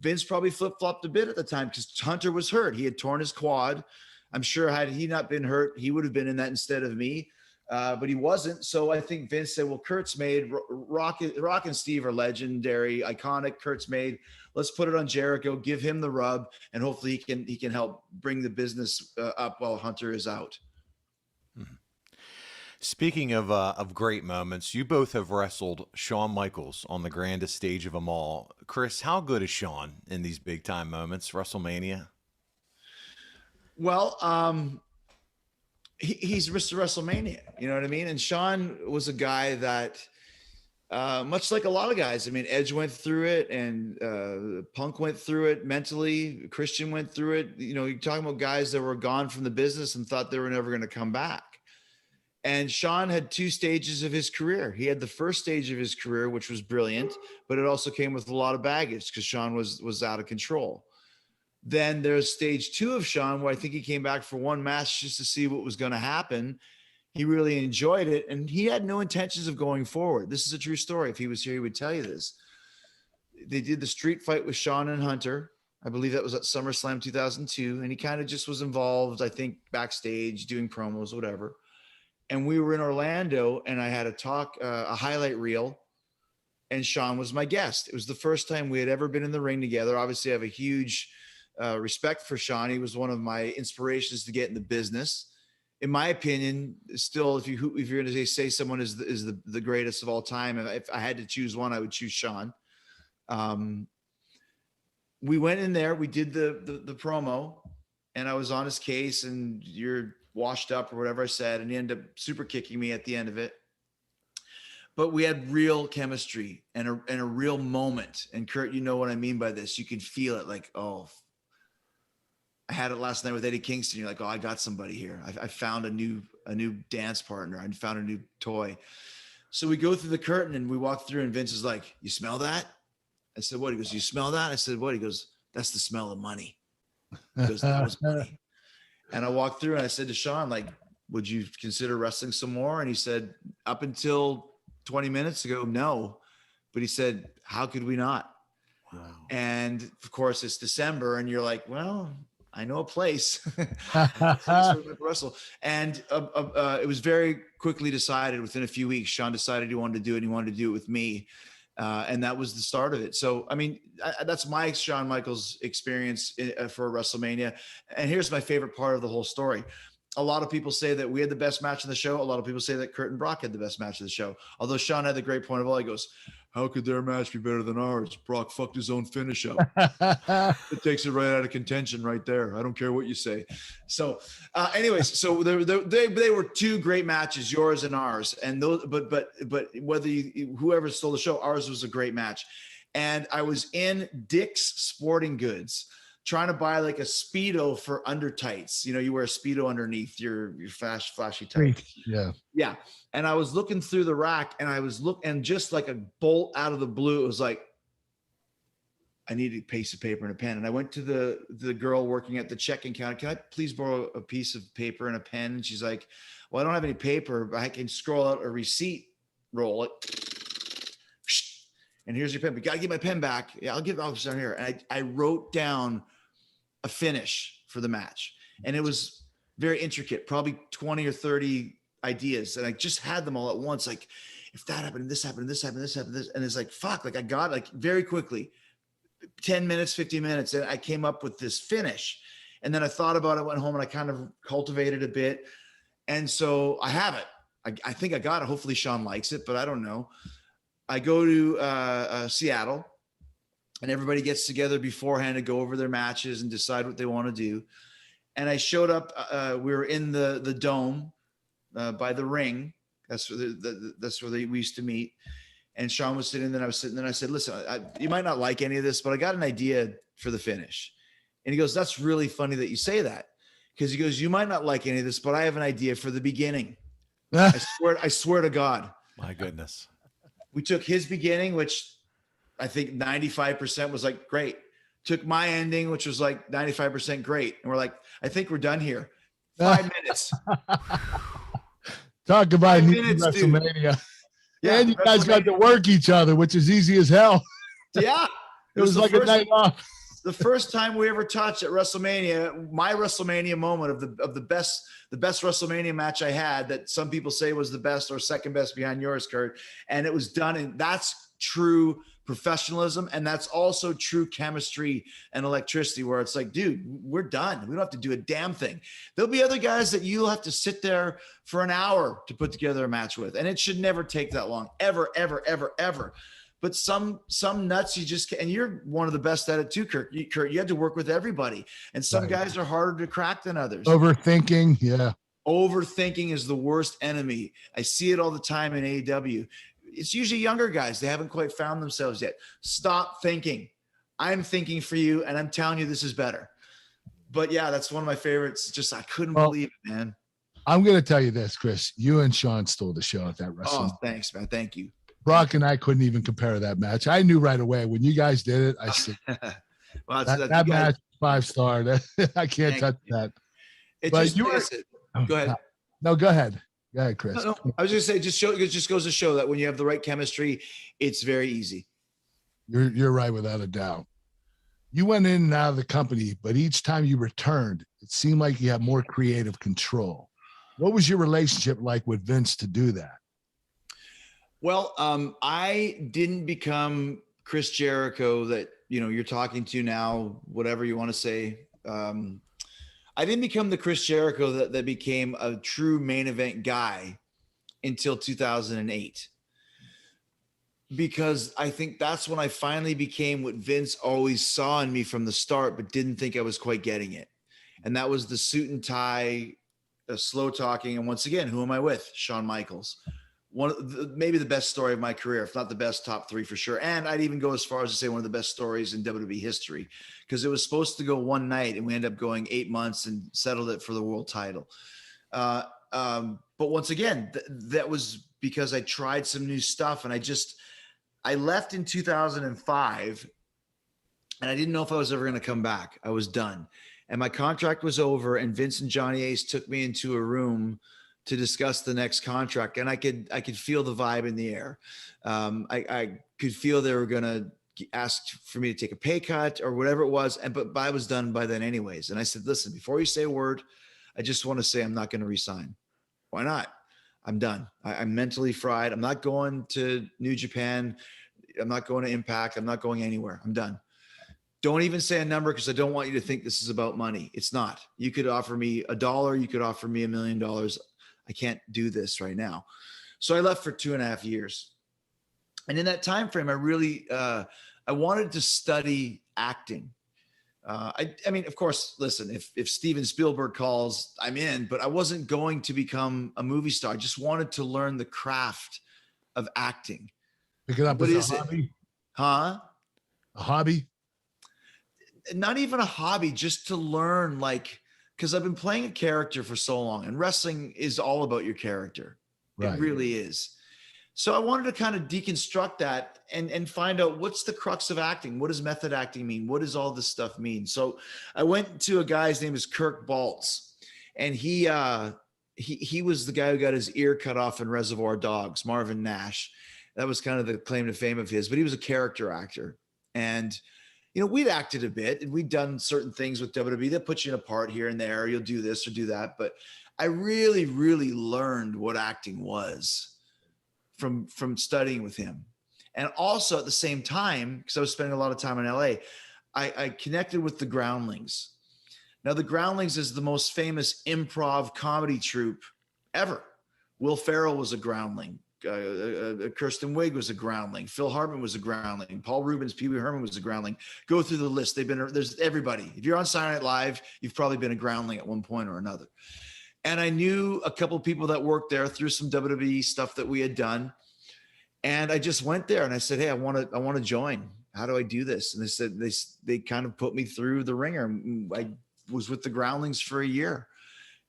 Vince probably flip-flopped a bit at the time because Hunter was hurt. He had torn his quad. I'm sure had he not been hurt, he would have been in that instead of me. But he wasn't. So I think Vince said, well, Kurt's made. Rock and Steve are legendary, iconic. Kurt's made. Let's put it on Jericho, give him the rub, and hopefully he can help bring the business up while Hunter is out. Speaking of great moments, you both have wrestled Shawn Michaels on the grandest stage of them all. Chris, how good is Shawn in these big time moments, WrestleMania? Well, he's Mr. WrestleMania, you know what I mean? And Shawn was a guy that, much like a lot of guys, I mean, Edge went through it, and Punk went through it mentally. Christian went through it. You're talking about guys that were gone from the business and thought they were never going to come back. And Shawn had 2 stages of his career. He had the first stage of his career, which was brilliant, but it also came with a lot of baggage because Shawn was out of control. Then there's stage 2 of Shawn, where I think he came back for 1 match just to see what was going to happen. He really enjoyed it, and he had no intentions of going forward. This is a true story. If he was here, he would tell you this. They did the street fight with Shawn and Hunter. I believe that was at SummerSlam 2002, and he kind of just was involved, I think, backstage, doing promos, whatever. And we were in Orlando, and I had a highlight reel, and Shawn was my guest. It was the first time we had ever been in the ring together. Obviously, I have a huge respect for Shawn. He was one of my inspirations to get in the business. In my opinion, still, if you're going to say someone is the greatest of all time, and if I had to choose one, I would choose Shawn. We went in there, we did the promo, and I was on his case, and you're washed up or whatever I said, and he ended up super kicking me at the end of it. but we had real chemistry and a real moment. And Kurt, you know what I mean by this. You can feel it like, oh, I had it last night with Eddie Kingston. You're like, oh, I got somebody here. I found a new dance partner. I found a new toy. So we go through the curtain and we walk through, and Vince is like, you smell that? I said, what? He goes, you smell that? I said, what? He goes, that's the smell of money. He goes, that was money. And I walked through and I said to Shawn, like, would you consider wrestling some more? And he said, up until 20 minutes ago, no. But he said, how could we not? Wow. And of course it's December and you're like, well, I know a place. Wrestle. And it was very quickly decided within a few weeks. Shawn decided he wanted to do it, and he wanted to do it with me. And that was the start of it. So, I mean, that's my Shawn Michaels experience for WrestleMania. And here's my favorite part of the whole story. A lot of people say that we had the best match of the show. A lot of people say that Kurt and Brock had the best match of the show. Although Shawn had the great point of all, he goes, how could their match be better than ours? Brock fucked his own finish up. It takes it right out of contention right there. I don't care what you say. So anyways, so they were two great matches, yours and ours. And those, but whether whoever stole the show, ours was a great match. And I was in Dick's Sporting Goods trying to buy like a Speedo for under tights. You know, you wear a Speedo underneath your flashy tights. Yeah. Yeah. And I was looking through the rack and I was and just like a bolt out of the blue, it was like, I need a piece of paper and a pen. And I went to the girl working at the checking counter. Can I please borrow a piece of paper and a pen? And she's like, well, I don't have any paper, but I can scroll out a receipt, roll it. And here's your pen. But you got to get my pen back. Yeah, I'll give it down here. And I wrote down a finish for the match. And it was very intricate, probably 20 or 30 ideas. And I just had them all at once. Like, if that happened, this happened, this happened, this happened, this. And it's like, fuck, like I got it like very quickly, 10 minutes, 15 minutes. And I came up with this finish. And then I thought about it, went home and I kind of cultivated a bit. And so I have it. I think I got it. Hopefully Shawn likes it, but I don't know. I go to Seattle. And everybody gets together beforehand to go over their matches and decide what they want to do. And I showed up. We were in the dome by the ring. That's where we used to meet. And Shawn was sitting there. And I was sitting there. And I said, "Listen, you might not like any of this, but I got an idea for the finish." And he goes, "That's really funny that you say that," because he goes, "You might not like any of this, but I have an idea for the beginning." I swear to God. My goodness. We took his beginning, which I think 95% was like, great. Took my ending, which was like 95% great. And we're like, I think we're done here. 5 minutes. Talk about minutes, WrestleMania. Yeah, and you guys got to work each other, which is easy as hell. Yeah. It was like a night off. The first time we ever touched at WrestleMania, my WrestleMania moment of the best WrestleMania match I had, that some people say was the best or second best behind yours, Kurt. And it was done. And that's true professionalism. And that's also true chemistry and electricity, where it's like, dude, we're done. We don't have to do a damn thing. There'll be other guys that you'll have to sit there for an hour to put together a match with. And it should never take that long, ever, ever, ever, ever. But some nuts you just can't, and you're one of the best at it too, Kurt. You had to work with everybody, and some guys are harder to crack than others. Overthinking, yeah. Overthinking is the worst enemy. I see it all the time in AEW. It's usually younger guys. They haven't quite found themselves yet. Stop thinking. I'm thinking for you, and I'm telling you this is better. But yeah, that's one of my favorites. Just I couldn't believe it, man. I'm going to tell you this, Chris. You and Shawn stole the show at that WrestleMania. Oh, thanks, man. Thank you. Brock and I couldn't even compare that match. I knew right away when you guys did it. I said, well, that match, 5-star. I can't touch that. But you were. Go ahead. No, go ahead. Go ahead, Chris. No, I was just saying, it just goes to show that when you have the right chemistry, it's very easy. You're right, without a doubt. You went in and out of the company, but each time you returned, it seemed like you had more creative control. What was your relationship like with Vince to do that? Well, I didn't become Chris Jericho that, you're talking to now, whatever you want to say. I didn't become the Chris Jericho that became a true main event guy until 2008. Because I think that's when I finally became what Vince always saw in me from the start, but didn't think I was quite getting it. And that was the suit and tie, slow talking. And once again, who am I with? Shawn Michaels. maybe the best story of my career, if not the best, top 3 for sure. And I'd even go as far as to say one of the best stories in WWE history, because it was supposed to go one night and we ended up going 8 months and settled it for the world title. But once again, that was because I tried some new stuff, and I left in 2005 and I didn't know if I was ever going to come back. I was done. And my contract was over, and Vince and Johnny Ace took me into a room to discuss the next contract. And I could feel the vibe in the air. I could feel they were going to ask for me to take a pay cut or whatever it was. But I was done by then anyways. And I said, listen, before you say a word, I just want to say I'm not going to resign. Why not? I'm done. I'm mentally fried. I'm not going to New Japan. I'm not going to Impact. I'm not going anywhere. I'm done. Don't even say a number, because I don't want you to think this is about money. It's not. You could offer me $1. You could offer me $1 million. I can't do this right now. So I left for 2.5 years. And in that time frame, I really, I wanted to study acting. I mean, of course, listen, if Steven Spielberg calls, I'm in, but I wasn't going to become a movie star. I just wanted to learn the craft of acting. Pick it up What as is a it? hobby. Huh? A hobby? Not even a hobby, just to learn, like, because I've been playing a character for so long, and wrestling is all about your character. Right. It really is. So I wanted to kind of deconstruct that and find out what's the crux of acting. What does method acting mean? What does all this stuff mean? So I went to a guy, his name is Kirk Baltz, and he was the guy who got his ear cut off in Reservoir Dogs, Marvin Nash. That was kind of the claim to fame of his, but he was a character actor. And, you know, we'd acted a bit, and we'd done certain things with WWE that put you in a part here and there. You'll do this or do that. But I really, really learned what acting was from studying with him. And also at the same time, because I was spending a lot of time in LA, I connected with the Groundlings. Now, the Groundlings is the most famous improv comedy troupe ever. Will Ferrell was a Groundling. Kirsten Wiig was a Groundling. Phil Hartman was a Groundling. Paul Rubens, Pee Wee Herman was a Groundling. Go through the list. There's everybody. If you're on Saturday Night Live, you've probably been a Groundling at one point or another. And I knew a couple of people that worked there through some WWE stuff that we had done. And I just went there and I said, hey, I want to join. How do I do this? And they said, they kind of put me through the ringer. I was with the Groundlings for a year,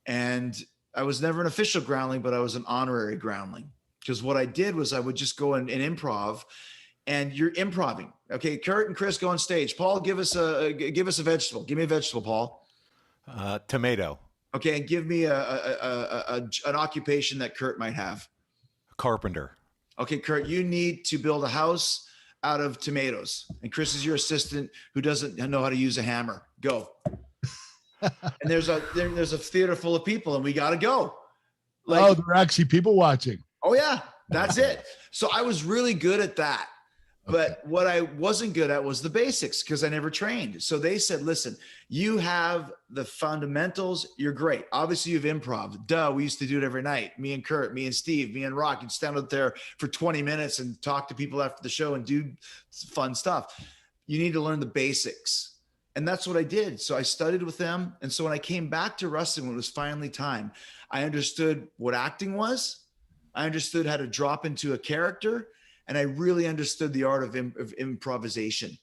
and I was never an official Groundling, but I was an honorary Groundling. Because what I did was I would just go in improv, and you're improving. Okay, Kurt and Chris go on stage. Paul, give us a vegetable. Give me a vegetable, Paul. Tomato. Okay, and give me an occupation that Kurt might have. Carpenter. Okay, Kurt, you need to build a house out of tomatoes. And Chris is your assistant who doesn't know how to use a hammer. Go. And there's a theater full of people, and we got to go. There are actually people watching. Oh, yeah, that's it. So I was really good at that. But what I wasn't good at was the basics, because I never trained. So they said, listen, you have the fundamentals. You're great. Obviously, you've improv. Duh, we used to do it every night. Me and Kurt, me and Steve, me and Rock. You'd stand up there for 20 minutes and talk to people after the show and do fun stuff. You need to learn the basics. And that's what I did. So I studied with them. And so when I came back to wrestling, when it was finally time, I understood what acting was. I understood how to drop into a character. And I really understood the art of improvisation.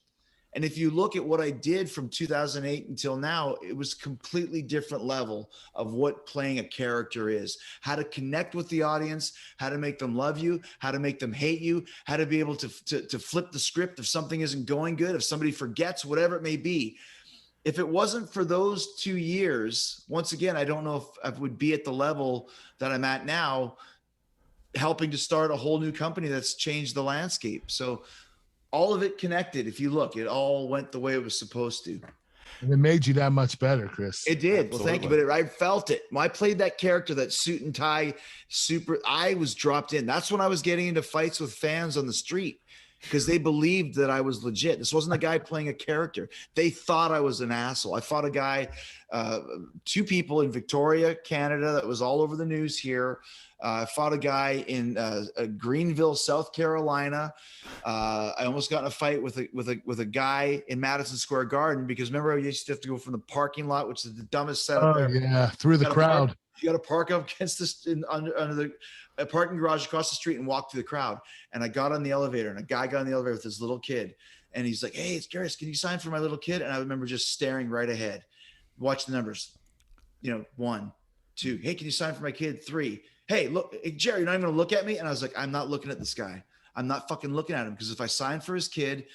And if you look at what I did from 2008 until now, it was completely different level of what playing a character is, how to connect with the audience, how to make them love you, how to make them hate you, how to be able to flip the script if something isn't going good, if somebody forgets, whatever it may be. If it wasn't for those 2 years, once again, I don't know if I would be at the level that I'm at now, helping to start a whole new company that's changed the landscape. So all of it connected. If you look, it all went the way it was supposed to. And it made you that much better, Chris. It did. Absolutely. Well, thank you. But I felt it. When I played that character, that suit and tie, I was dropped in. That's when I was getting into fights with fans on the street, because they believed that I was legit. This wasn't a guy playing a character. They thought I was an asshole. I fought a guy, 2 people in Victoria, Canada, that was all over the news here. I fought a guy in Greenville, South Carolina. I almost got in a fight with a guy in Madison Square Garden, because remember I used to have to go from the parking lot, which is the dumbest setup. Oh, yeah, through the crowd. You got to park up against this under the parking garage across the street and walk through the crowd. And I got on the elevator, and a guy got on the elevator with his little kid, and he's like, "Hey, it's Garris. Can you sign for my little kid?" And I remember just staring right ahead, watch the numbers. 1, 2. Hey, can you sign for my kid? 3. Hey, look, hey, Jerry, you're not even gonna look at me. And I was like, I'm not looking at this guy. I'm not fucking looking at him, because if I sign for his kid,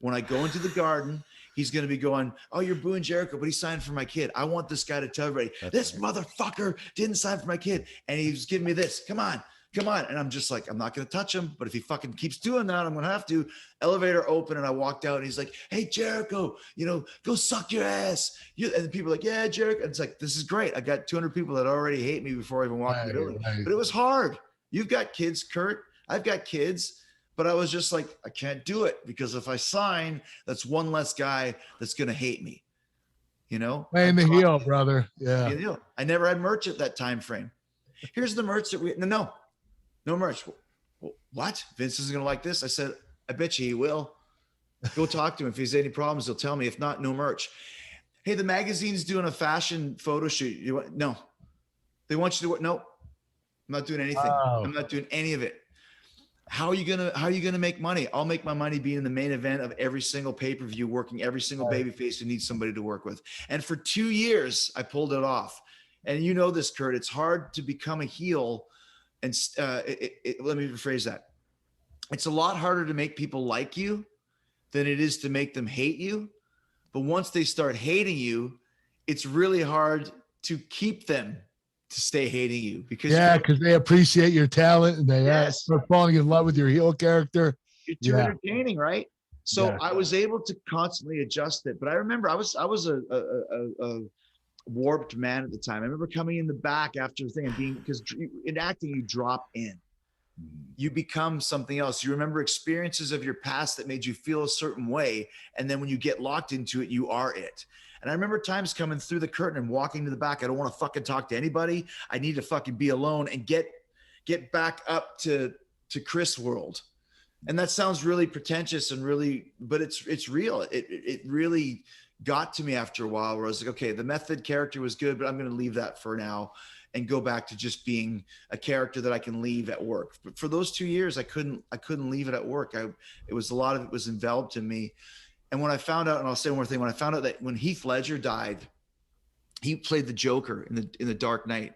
when I go into the garden, he's going to be going, "Oh, you're booing Jericho, but he signed for my kid." I want this guy to tell everybody, this motherfucker didn't sign for my kid. And he's giving me this. Come on. And I'm just like, I'm not going to touch him. But if he fucking keeps doing that, I'm going to have to. Elevator open, and I walked out, and he's like, "Hey, Jericho, go suck your ass." And people are like, "Yeah, Jericho." And it's like, this is great. I got 200 people that already hate me before I even walked in the building. But it was hard. You've got kids, Kurt. I've got kids. But I was just like, I can't do it, because if I sign, that's one less guy that's going to hate me. Playing the heel, brother. Yeah. I never had merch at that time frame. Here's the merch that no merch. What? Vince isn't going to like this? I said, I bet you he will. Go talk to him. If he's any problems, he'll tell me. If not, no merch. Hey, the magazine's doing a fashion photo shoot. No. They want you to work. No, I'm not doing anything. Wow. I'm not doing any of it. How are you gonna make money? I'll make my money being in the main event of every single pay-per-view, working every single babyface who needs somebody to work with. And for 2 years, I pulled it off. And this, Kurt, it's hard to become a heel. And let me rephrase that. It's a lot harder to make people like you than it is to make them hate you. But once they start hating you, it's really hard to keep them to stay hating you, because they appreciate your talent, and they start falling in love with your heel character. You're too entertaining, right? So I was able to constantly adjust it. But I remember I was a warped man at the time. I remember coming in the back after the thing and because in acting, you drop in. You become something else. You remember experiences of your past that made you feel a certain way. And then when you get locked into it, you are it. And I remember times coming through the curtain and walking to the back. I don't want to fucking talk to anybody. I need to fucking be alone and get back up to Chris world. And that sounds really pretentious and really, but it's real. It really got to me after a while, where I was like, okay, the method character was good, but I'm going to leave that for now and go back to just being a character that I can leave at work. But for those 2 years, I couldn't leave it at work. It was a lot of it was enveloped in me. And when I found out, and I'll say one more thing, when I found out that when Heath Ledger died, he played the Joker in the Dark Knight.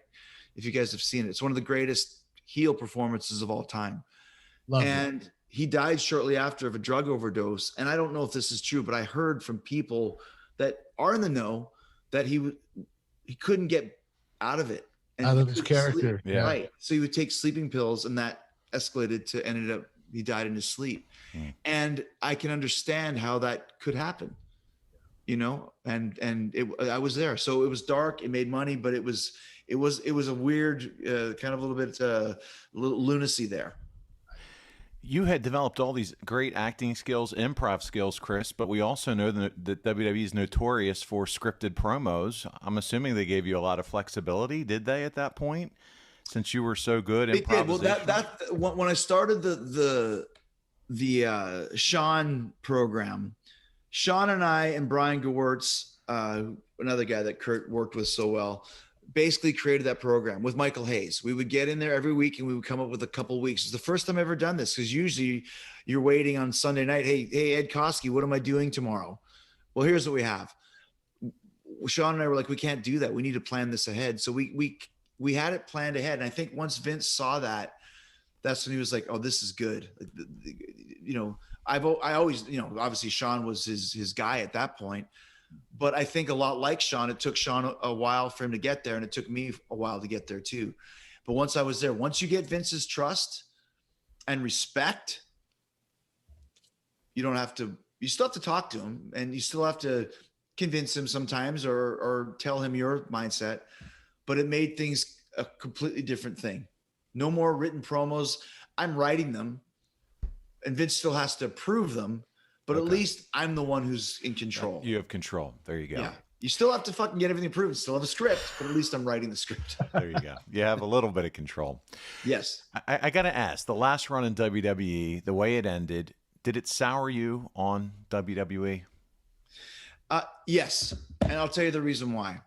If you guys have seen it, it's one of the greatest heel performances of all time. Love and it. He died shortly after of a drug overdose. And I don't know if this is true, but I heard from people that are in the know that he couldn't get out of it. And out of his character. Sleep. Yeah. Right. So he would take sleeping pills, and that escalated to ended up, he died in his sleep. And I can understand how that could happen, and I was there. So it was dark, it made money, but it was a weird, kind of a little bit, little lunacy there. You had developed all these great acting skills, improv skills, Chris, but we also know that WWE is notorious for scripted promos. I'm assuming they gave you a lot of flexibility. Did they at that point, since you were so good? They did. Well, that when I started the Shawn program, Shawn and I and Brian Gewirtz, another guy that Kurt worked with so well, basically created that program with Michael Hayes. We would get in there every week and we would come up with a couple of weeks. It's the first time I've ever done this, because usually you're waiting on Sunday night. Hey, Ed Koski, what am I doing tomorrow? Well, here's what we have. Shawn and I were like, we can't do that. We need to plan this ahead. So we had it planned ahead. And I think once Vince saw that, that's when he was like, oh, this is good. I always, obviously Shawn was his guy at that point. But I think a lot like Shawn, it took Shawn a while for him to get there, and it took me a while to get there too. But once I was there, once you get Vince's trust and respect, you still have to talk to him, and you still have to convince him sometimes or tell him your mindset. But it made things a completely different thing. No more written promos. I'm writing them, and Vince still has to approve them. But at least I'm the one who's in control. You have control. There you go. Yeah. You still have to fucking get everything approved. Still have a script, but at least I'm writing the script. There you go. You have a little bit of control. Yes. I got to ask, the last run in WWE, the way it ended, did it sour you on WWE? Yes. And I'll tell you the reason why.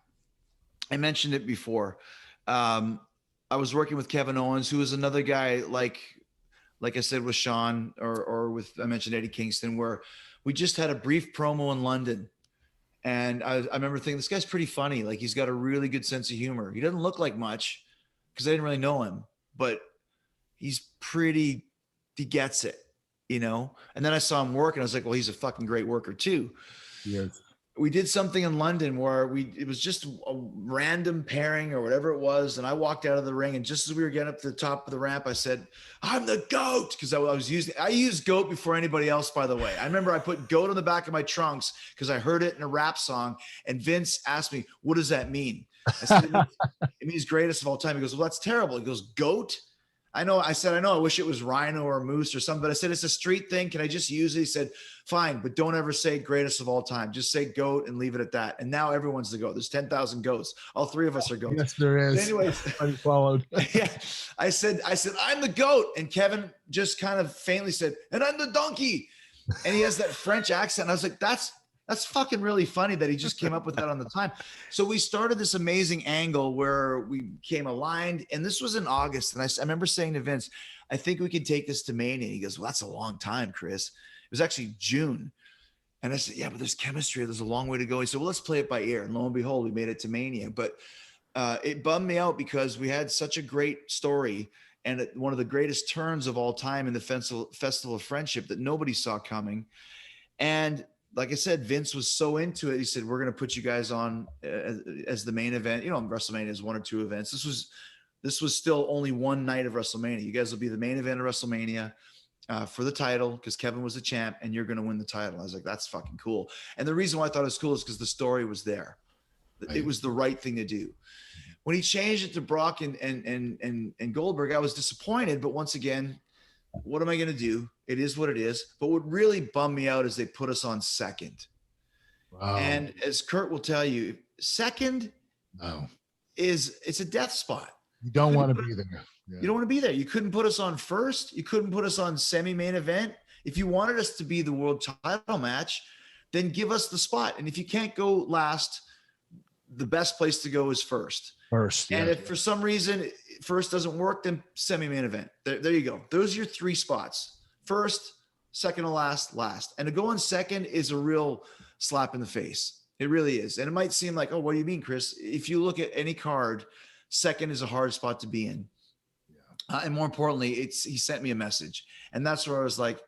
I mentioned it before. I was working with Kevin Owens, who was another guy like I said with Shawn or with I mentioned Eddie Kingston, where we just had a brief promo in London. And I remember thinking, this guy's pretty funny. Like, he's got a really good sense of humor. He doesn't look like much because I didn't really know him, but he gets it, you know? And then I saw him work and I was like, well, he's a fucking great worker too. Yes. We did something in London where it was just a random pairing or whatever it was. And I walked out of the ring, and just as we were getting up to the top of the ramp, I said, I'm the GOAT. Cause I used GOAT before anybody else, by the way. I remember I put GOAT on the back of my trunks because I heard it in a rap song. And Vince asked me, what does that mean? I said, it means greatest of all time. He goes, well, that's terrible. He goes, GOAT? I know. I said, I know. I wish it was Rhino or Moose or something, but I said, it's a street thing. Can I just use it? He said, fine, but don't ever say greatest of all time. Just say GOAT and leave it at that. And now everyone's the GOAT. There's 10,000 GOATs. All three of us are GOATs. Yes, there is. But anyways, followed. yeah, I said, I'm the GOAT. And Kevin just kind of faintly said, and I'm the donkey. And he has that French accent. And I was like, that's fucking really funny that he just came up with that on the time. So we started this amazing angle where we came aligned, and this was in August. And I remember saying to Vince, I think we could take this to Mania. He goes, well, that's a long time, Chris. It was actually June. And I said, yeah, but there's chemistry. There's a long way to go. He said, well, let's play it by ear. And lo and behold, we made it to Mania. But it bummed me out because we had such a great story and one of the greatest turns of all time in the Festival of Friendship that nobody saw coming. And like I said, Vince was so into it. He said, we're going to put you guys on as the main event. You know, WrestleMania is 1 or 2 events. This was still only one night of WrestleMania. You guys will be the main event of WrestleMania for the title because Kevin was the champ and you're going to win the title. I was like, that's fucking cool. And the reason why I thought it was cool is because the story was there. Right. It was the right thing to do. When he changed it to Brock and Goldberg, I was disappointed. But once again, what am I going to do? It is what it is. But what really bummed me out is they put us on second. Wow. And as Kurt will tell you, second it's a death spot. You don't want to be there. Yeah. You don't want to be there. You couldn't put us on first. You couldn't put us on semi-main event. If you wanted us to be the world title match, then give us the spot. And if you can't go last, the best place to go is first. And if for some reason first doesn't work, then semi-main event. There you go. Those are your 3 spots. First, second to last, last. And to go on second is a real slap in the face. It really is. And it might seem like, oh, what do you mean, Chris? If you look at any card, second is a hard spot to be in. Yeah. And more importantly, he sent me a message. And that's where I was like,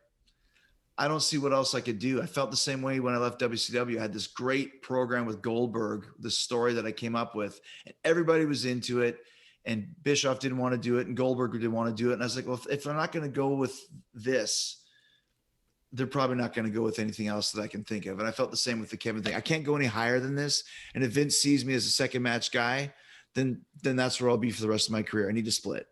I don't see what else I could do. I felt the same way when I left WCW. I had this great program with Goldberg, the story that I came up with, and everybody was into it. And Bischoff didn't want to do it, and Goldberg didn't want to do it. And I was like, well, if they're not going to go with this, they're probably not going to go with anything else that I can think of. And I felt the same with the Kevin thing. I can't go any higher than this. And if Vince sees me as a second match guy, then that's where I'll be for the rest of my career. I need to split.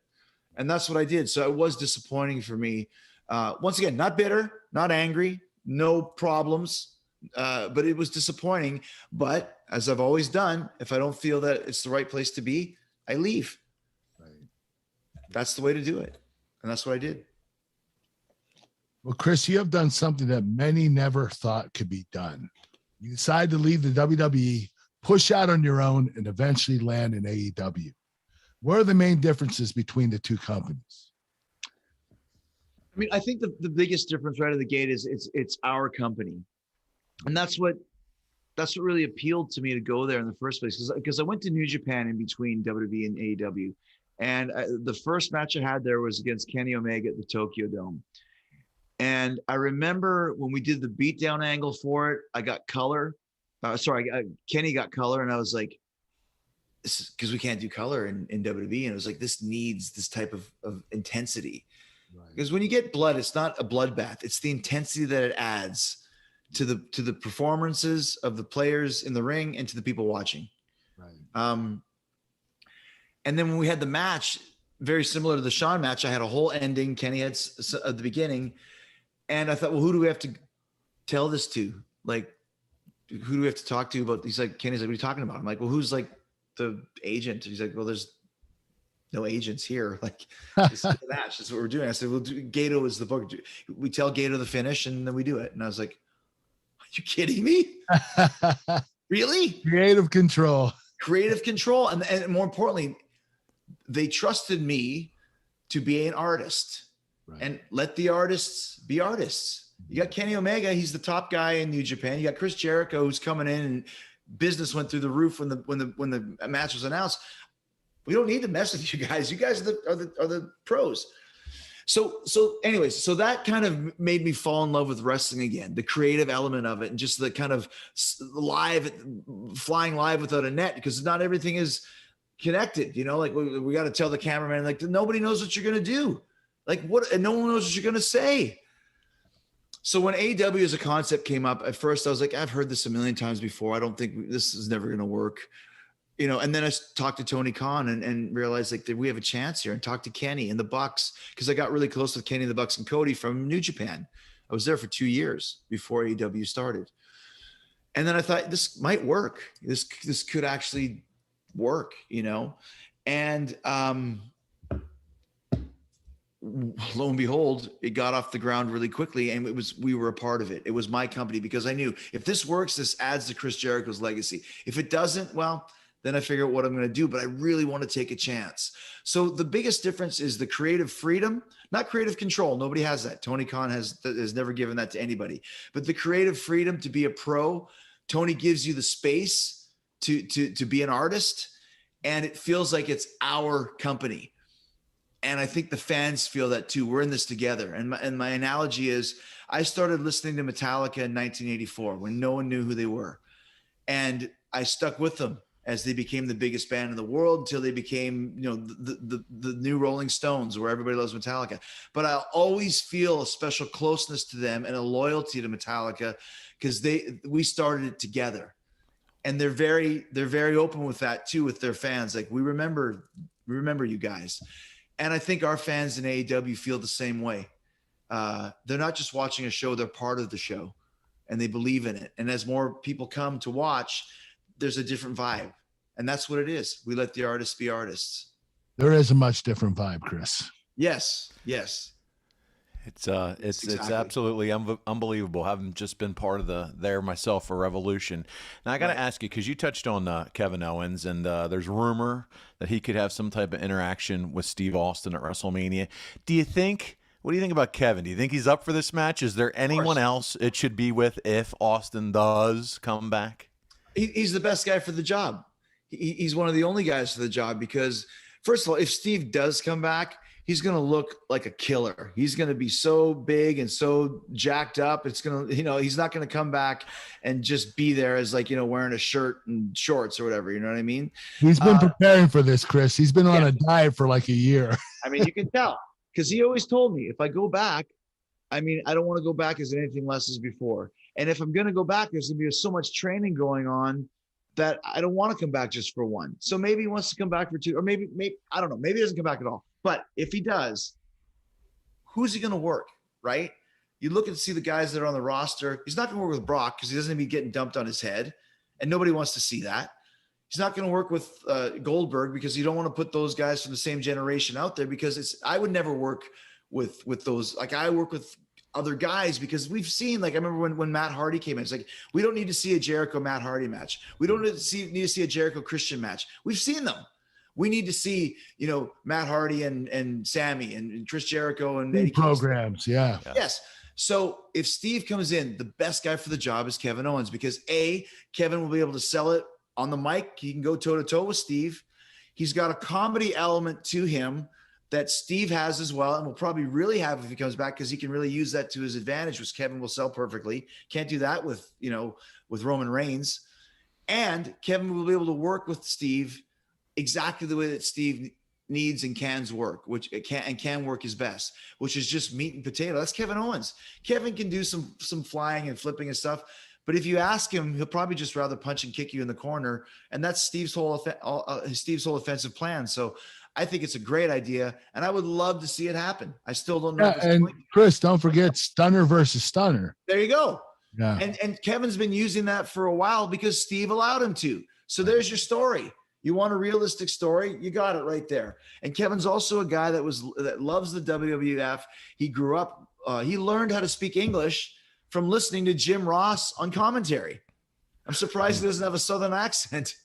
And that's what I did. So it was disappointing for me. Once again, not bitter, not angry, no problems, but it was disappointing. But as I've always done, if I don't feel that it's the right place to be, I leave. Right. That's the way to do it. And that's what I did. Well, Chris, you have done something that many never thought could be done. You decided to leave the WWE, push out on your own, and eventually land in AEW. What are the main differences between the two companies? I mean, I think the biggest difference right out of the gate is it's our company. And that's what really appealed to me to go there in the first place. Because I went to New Japan in between WWE and AEW. And the first match I had there was against Kenny Omega at the Tokyo Dome. And I remember when we did the beatdown angle for it, I got color. Kenny got color. And I was like, because we can't do color in WWE. And it was like, this needs this type of intensity. Right. Because when you get blood, it's not a bloodbath. It's the intensity that it adds to the performances of the players in the ring and to the people watching. Right. And then when we had the match, very similar to the Shawn match, I had a whole ending. Kenny had at the beginning. And I thought, well, who do we have to tell this to? Like, who do we have to talk to about? He's like, Kenny's like, what are you talking about? I'm like, well, who's like the agent? He's like, well, there's no agents here. Like, this is the match. That's what we're doing. I said, well, Gato is the book. We tell Gato the finish and then we do it. And I was like, are you kidding me? Really? Creative control. And more importantly, they trusted me to be an artist, and let the artists be artists. You got Kenny Omega. He's the top guy in New Japan. You got Chris Jericho, who's coming in, and business went through the roof when the match was announced. We don't need to mess with you guys. You guys are the pros. So anyways, so that kind of made me fall in love with wrestling again, the creative element of it, and just the kind of flying live without a net, because not everything is connected, like we got to tell the cameraman, like, nobody knows what you're going to do. Like what? And no one knows what you're going to say. So when AEW as a concept came up, at first I was like, I've heard this a million times before. I don't think this is never going to work. And then I talked to Tony Khan and realized like that we have a chance here, and talked to Kenny and the Bucks, because I got really close with Kenny, the Bucks, and Cody from New Japan. I was there for 2 years before AEW started. And then I thought, this might work. This could actually work, and lo and behold, it got off the ground really quickly, and we were a part of it. It was my company, because I knew if this works, this adds to Chris Jericho's legacy. If it doesn't, well, then I figure out what I'm going to do, but I really want to take a chance. So the biggest difference is the creative freedom, not creative control. Nobody has that. Tony Khan has never given that to anybody, but the creative freedom to be a pro. Tony gives you the space to be an artist, and it feels like it's our company. And I think the fans feel that too. We're in this together. And my analogy is, I started listening to Metallica in 1984 when no one knew who they were. And I stuck with them as they became the biggest band in the world, until they became, the new Rolling Stones, where everybody loves Metallica. But I'll always feel a special closeness to them and a loyalty to Metallica, because we started it together. And they're very open with that too, with their fans. Like, we remember you guys. And I think our fans in AEW feel the same way. They're not just watching a show, they're part of the show, and they believe in it. And as more people come to watch, there's a different vibe. And that's what it is. We let the artists be artists. There is a much different vibe, Chris. Yes. It's absolutely unbelievable. Having just been part of there myself for Revolution. Now I got to ask you, because you touched on Kevin Owens, and there's rumor that he could have some type of interaction with Steve Austin at WrestleMania. What do you think about Kevin? Do you think he's up for this match? Is there anyone else it should be with if Austin does come back? He's the best guy for the job. He's one of the only guys for the job, because first of all, if Steve does come back, he's going to look like a killer. He's going to be so big and so jacked up. It's going to, he's not going to come back and just be there as like, wearing a shirt and shorts or whatever. You know what I mean? He's been preparing for this, Chris. He's been on a diet for like a year. I mean, you can tell, because he always told me, if I go back, I don't want to go back as anything less as before. And if I'm going to go back, there's going to be so much training going on that I don't want to come back just for one. So maybe he wants to come back for two, or maybe I don't know. Maybe he doesn't come back at all. But if he does, who's he going to work, right? You look and see the guys that are on the roster. He's not going to work with Brock, because he doesn't be getting dumped on his head, and nobody wants to see that. He's not going to work with Goldberg, because you don't want to put those guys from the same generation out there, because I would never work with those. Like, I work with other guys, because we've seen, like, I remember when Matt Hardy came in, it's like, we don't need to see a Jericho Matt Hardy match. We don't need to see a Jericho Christian match. We've seen them. We need to see, Matt Hardy and Sammy and Chris Jericho and Eddie programs. Yeah. Yes. So if Steve comes in, the best guy for the job is Kevin Owens, because Kevin will be able to sell it on the mic. He can go toe to toe with Steve. He's got a comedy element to him that Steve has as well, and will probably really have if he comes back, because he can really use that to his advantage, which Kevin will sell perfectly. Can't do that with Roman Reigns. And Kevin will be able to work with Steve exactly the way that Steve needs and can's work, which can work his best, which is just meat and potato. That's Kevin Owens. Kevin can do some flying and flipping and stuff, but if you ask him, he'll probably just rather punch and kick you in the corner, and that's Steve's whole offensive plan. So I think it's a great idea, and I would love to see it happen. I still don't know. Yeah, and Chris, don't forget Stunner versus Stunner. There you go. Yeah. And Kevin's been using that for a while because Steve allowed him to. So there's your story. You want a realistic story? You got it right there. And Kevin's also a guy that loves the WWF. He grew up, he learned how to speak English from listening to Jim Ross on commentary. I'm surprised he doesn't have a Southern accent.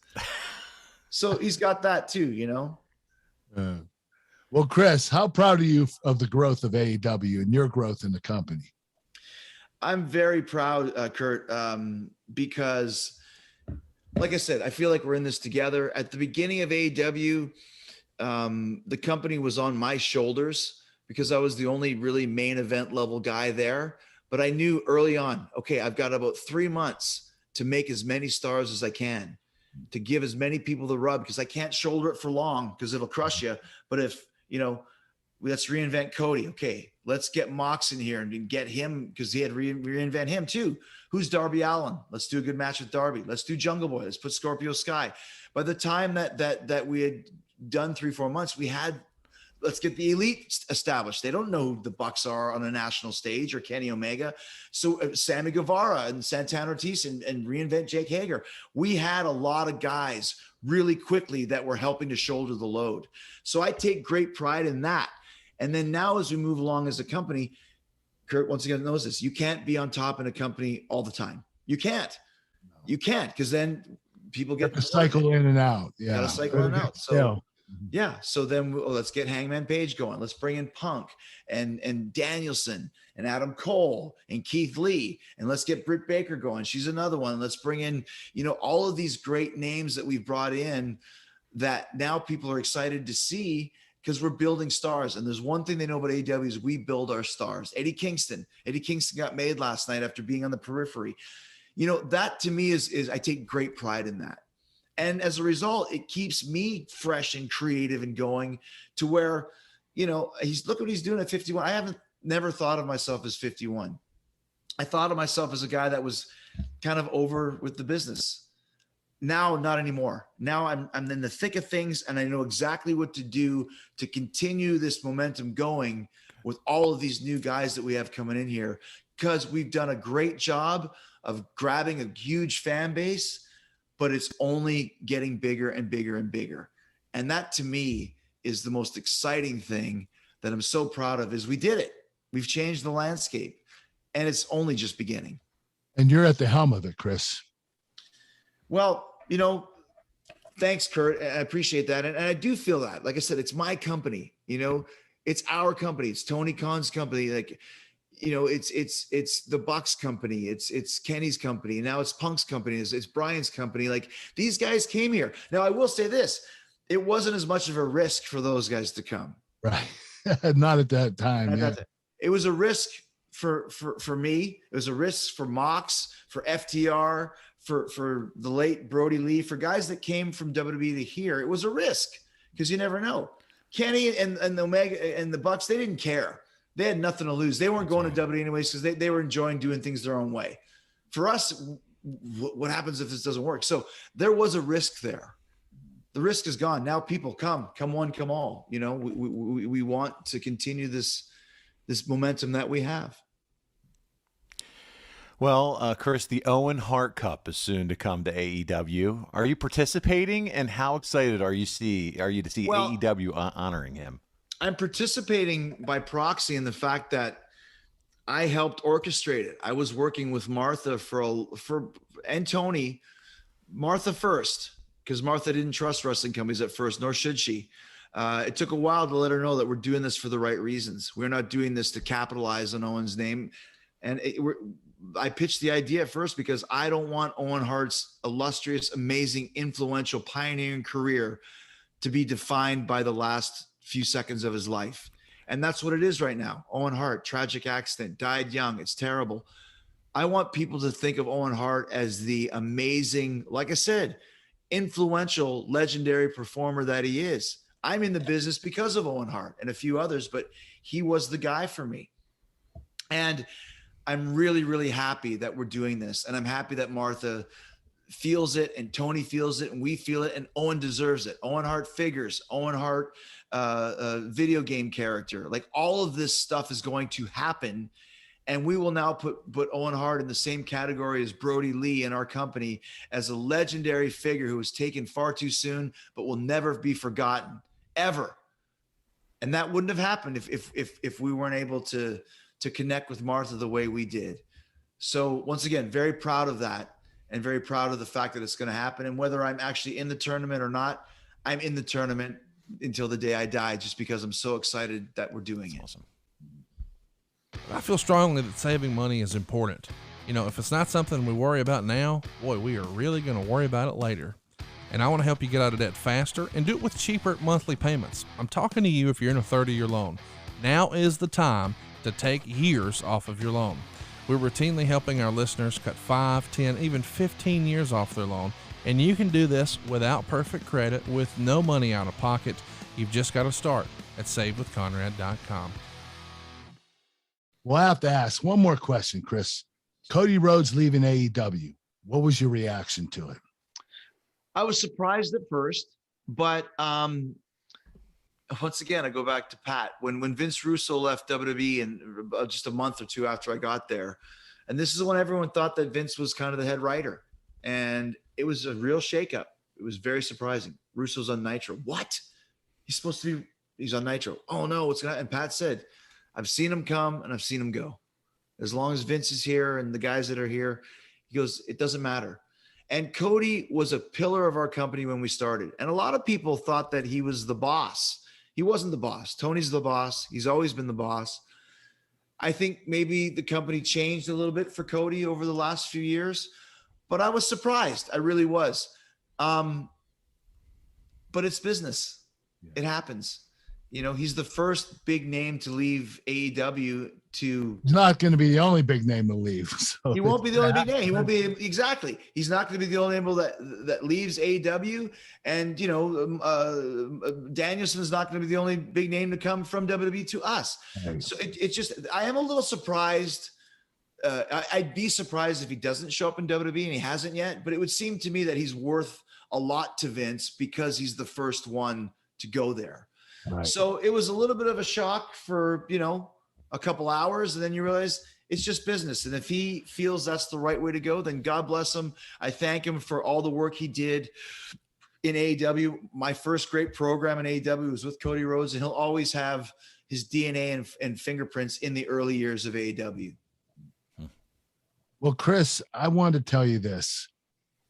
So he's got that too, Well, Chris, how proud are you of the growth of AEW and your growth in the company? I'm very proud, Kurt, because like I said, I feel like we're in this together. At the beginning of AEW, the company was on my shoulders because I was the only really main event level guy there. But I knew early on, okay, I've got about 3 months to make as many stars as I can, to give as many people the rub, because I can't shoulder it for long because it'll crush you. But if, let's reinvent Cody. Okay, let's get Mox in here and get him, because he had reinvent him too. Who's Darby Allin? Let's do a good match with Darby. Let's do Jungle Boy. Let's put Scorpio Sky. By the time that we had done 3-4 months, let's get the Elite established. They don't know who the Bucks are on a national stage, or Kenny Omega. So Sammy Guevara and Santana Ortiz and reinvent Jake Hager. We had a lot of guys really quickly that were helping to shoulder the load. So I take great pride in that. And then now as we move along as a company, Kurt once again knows this, you can't be on top in a company all the time. You can't, because then people get to cycle in and out. Yeah. Got to cycle in and out. So yeah. So then let's get Hangman Page going. Let's bring in Punk and Danielson and Adam Cole and Keith Lee. And let's get Britt Baker going. She's another one. Let's bring in, all of these great names that we've brought in that now people are excited to see, because we're building stars. And there's one thing they know about AEW is we build our stars. Eddie Kingston got made last night after being on the periphery. That to me is I take great pride in that. And as a result, it keeps me fresh and creative and going to where, look what he's doing at 51. I never thought of myself as 51. I thought of myself as a guy that was kind of over with the business. Now, not anymore. Now I'm in the thick of things, and I know exactly what to do to continue this momentum going with all of these new guys that we have coming in here, because we've done a great job of grabbing a huge fan base, but it's only getting bigger and bigger and bigger. And that to me is the most exciting thing that I'm so proud of, is we did it. We've changed the landscape, and it's only just beginning. And you're at the helm of it, Chris. Well, thanks, Kurt. I appreciate that. And I do feel that, like I said, it's my company, it's our company. It's Tony Khan's company. Like, it's the Bucks company. It's Kenny's company. Now it's Punk's company. It's Brian's company. Like, these guys came here. Now I will say this, it wasn't as much of a risk for those guys to come. Right. Not at that time. It was a risk for me. It was a risk for Mox, for FTR, for the late Brody Lee, for guys that came from WWE to here. It was a risk, because you never know. Kenny and the Omega and the Bucks, they didn't care. They had nothing to lose. They weren't going to WWE anyways, because they were enjoying doing things their own way. For us, what happens if this doesn't work? So there was a risk there. The risk is gone. Now people come one, come all. We want to continue this momentum that we have. Well, Chris, the Owen Hart Cup is soon to come to AEW. Are you participating, and how excited are you to see AEW honoring him? I'm participating by proxy in the fact that I helped orchestrate it. I was working with Martha and Tony. Martha first, because Martha didn't trust wrestling companies at first, nor should she. It took a while to let her know that we're doing this for the right reasons. We're not doing this to capitalize on Owen's name. And I pitched the idea at first because I don't want Owen Hart's illustrious, amazing, influential, pioneering career to be defined by the last few seconds of his life. And that's what it is right now. Owen Hart, tragic accident, died young. It's terrible. I want people to think of Owen Hart as the amazing, like I said, influential, legendary performer that he is. I'm in the business because of Owen Hart and a few others, but he was the guy for me. And I'm really, really happy that we're doing this. And I'm happy that Martha feels it and Tony feels it and we feel it, and Owen deserves it. Owen Hart figures, Owen Hart, video game character, like all of this stuff is going to happen. And we will now put Owen Hart in the same category as Brody Lee in our company, as a legendary figure who was taken far too soon, but will never be forgotten, ever. And that wouldn't have happened if we weren't able to connect with Martha the way we did. So once again, very proud of that, and very proud of the fact that it's going to happen. And whether I'm actually in the tournament or not, I'm in the tournament until the day I die, just because I'm so excited that we're doing it. Awesome. I feel strongly that saving money is important. You know, if it's not something we worry about now, boy, we are really going to worry about it later. And I want to help you get out of debt faster and do it with cheaper monthly payments. I'm talking to you if you're in a 30-year loan. Now is the time to take years off of your loan. We're routinely helping our listeners cut 5, 10, even 15 years off their loan. And you can do this without perfect credit with no money out of pocket. You've just got to start at savewithconrad.com. Well, I have to ask one more question, Chris. Cody Rhodes leaving AEW. What was your reaction to it? I was surprised at first, but once again, I go back to Pat. When Vince Russo left WWE and just a month or two after I got there, and this is when everyone thought that Vince was kind of the head writer, and it was a real shakeup. It was very surprising. Russo's on Nitro. What? He's on Nitro. Oh no, what's going to happen? And Pat said, I've seen him come and I've seen him go. As long as Vince is here and the guys that are here, he goes, it doesn't matter. And Cody was a pillar of our company when we started. And a lot of people thought that he was the boss. He wasn't the boss. Tony's the boss. He's always been the boss. I think maybe the company changed a little bit for Cody over the last few years, but I was surprised. I really was. But it's business. It happens. You know, he's the first big name to leave AEW to. He's not going to be the only big name to leave. So he won't be the only big name. He won't be exactly. He's not going to be the only name that leaves AEW. And, you know, Danielson's not going to be the only big name to come from WWE to us. Right. So it's just, I am a little surprised. I'd be surprised if he doesn't show up in WWE, and he hasn't yet, but it would seem to me that he's worth a lot to Vince because he's the first one to go there. Right. So it was a little bit of a shock for, you know, a couple hours, and then you realize it's just business. And if he feels that's the right way to go, then God bless him. I thank him for all the work he did in AEW. My first great program in AEW was with Cody Rhodes, and he'll always have his DNA and fingerprints in the early years of AEW. Well, Chris, I wanted to tell you this.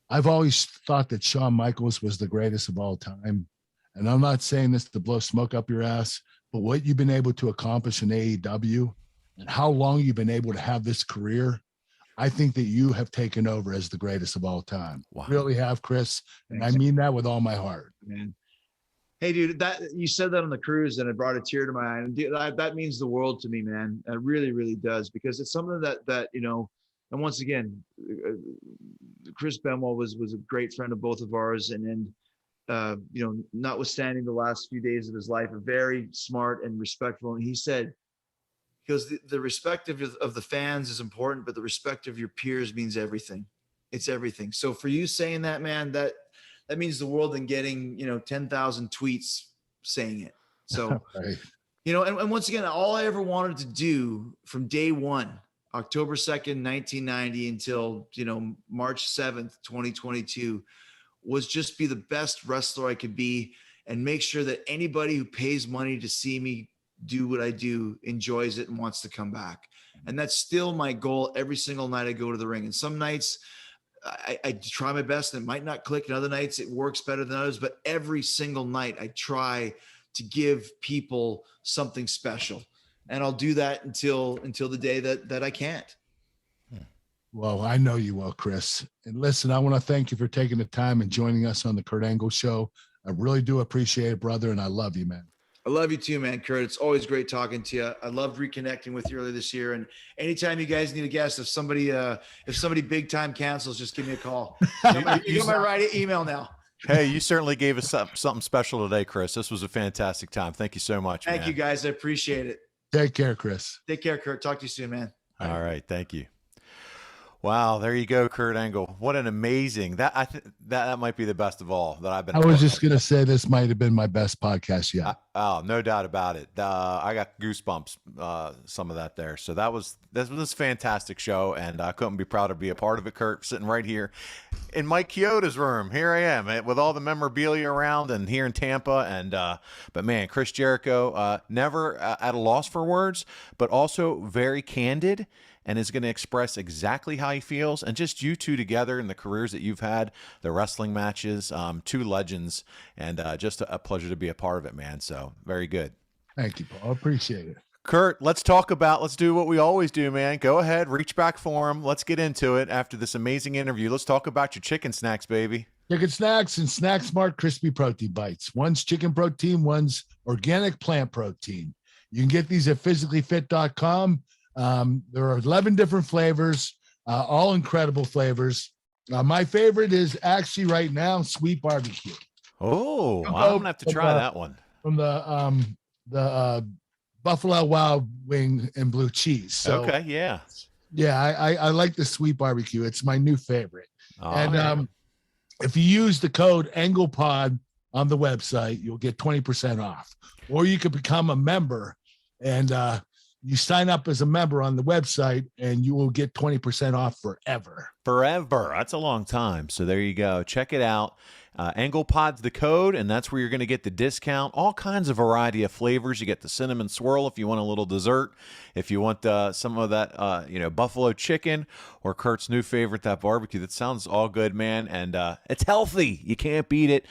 I've always thought that Shawn Michaels was the greatest of all time. And I'm not saying this to blow smoke up your ass, but what you've been able to accomplish in AEW and how long you've been able to have this career, I think that you have taken over as the greatest of all time. Wow. Really have, Chris. And I mean that with all my heart. Man. Hey, dude, that you said that on the cruise and it brought a tear to my eye. And dude, that means the world to me, man. It really, really does, because it's something that, you know, and once again, Chris Benoit was a great friend of both of ours. And you know, notwithstanding the last few days of his life, very smart and respectful. And he said, because the respect of the fans is important, but the respect of your peers means everything. It's everything. So for you saying that, man, that means the world, and getting, you know, 10,000 tweets saying it. So, right. You know, and once again, all I ever wanted to do from day one, October 2nd, 1990 until, you know, March 7th, 2022, was just be the best wrestler I could be, and make sure that anybody who pays money to see me do what I do enjoys it and wants to come back. And that's still my goal every single night I go to the ring. And some nights I try my best and it might not click, and other nights it works better than others, but every single night I try to give people something special. And I'll do that until the day that I can't. Well, I know you will, Chris. And listen, I want to thank you for taking the time and joining us on the Kurt Angle Show. I really do appreciate it, brother, and I love you, man. I love you too, man, Kurt. It's always great talking to you. I loved reconnecting with you earlier this year. And anytime you guys need a guest, if somebody big time cancels, just give me a call. You got my right email now. Hey, you certainly gave us something special today, Chris. This was a fantastic time. Thank you so much, Thank you, guys. I appreciate it. Take care, Chris. Take care, Kurt. Talk to you soon, man. All right. Thank you. Wow, there you go, Kurt Angle. What an amazing that might be the best of all that I've been. I was just gonna say this might have been my best podcast yet. Oh, no doubt about it. I got goosebumps. Some of that there. So that was a fantastic show, and I couldn't be prouder to be a part of it. Kurt, sitting right here in Mike Chioda's room. Here I am with all the memorabilia around, and here in Tampa. And but man, Chris Jericho, never at a loss for words, but also very candid. and is going to express exactly how he feels. And just you two together in the careers that you've had, the wrestling matches, two legends, and just a pleasure to be a part of it, man. So very good. Thank you, Paul. Appreciate it. Kurt, let's do what we always do, man. Go ahead, reach back for him. Let's get into it after this amazing interview. Let's talk about your chicken snacks, baby. Chicken snacks and Snack Smart Crispy Protein Bites. One's chicken protein, one's organic plant protein. You can get these at physicallyfit.com. There are 11 different flavors, all incredible flavors. My favorite is actually right now sweet barbecue. Oh, I'm going to have to try that one. From the Buffalo Wild Wing and blue cheese. So, okay, yeah. Yeah, I like the sweet barbecue. It's my new favorite. If you use the code AnglePod on the website, you'll get 20% off. Or you could become a member, and you sign up as a member on the website, and you will get 20% off forever. Forever. That's a long time. So there you go. Check it out. AnglePod's the code, and that's where you're going to get the discount. All kinds of variety of flavors. You get the cinnamon swirl if you want a little dessert. If you want some of that, buffalo chicken, or Kurt's new favorite, that barbecue. That sounds all good, man. And it's healthy. You can't beat it.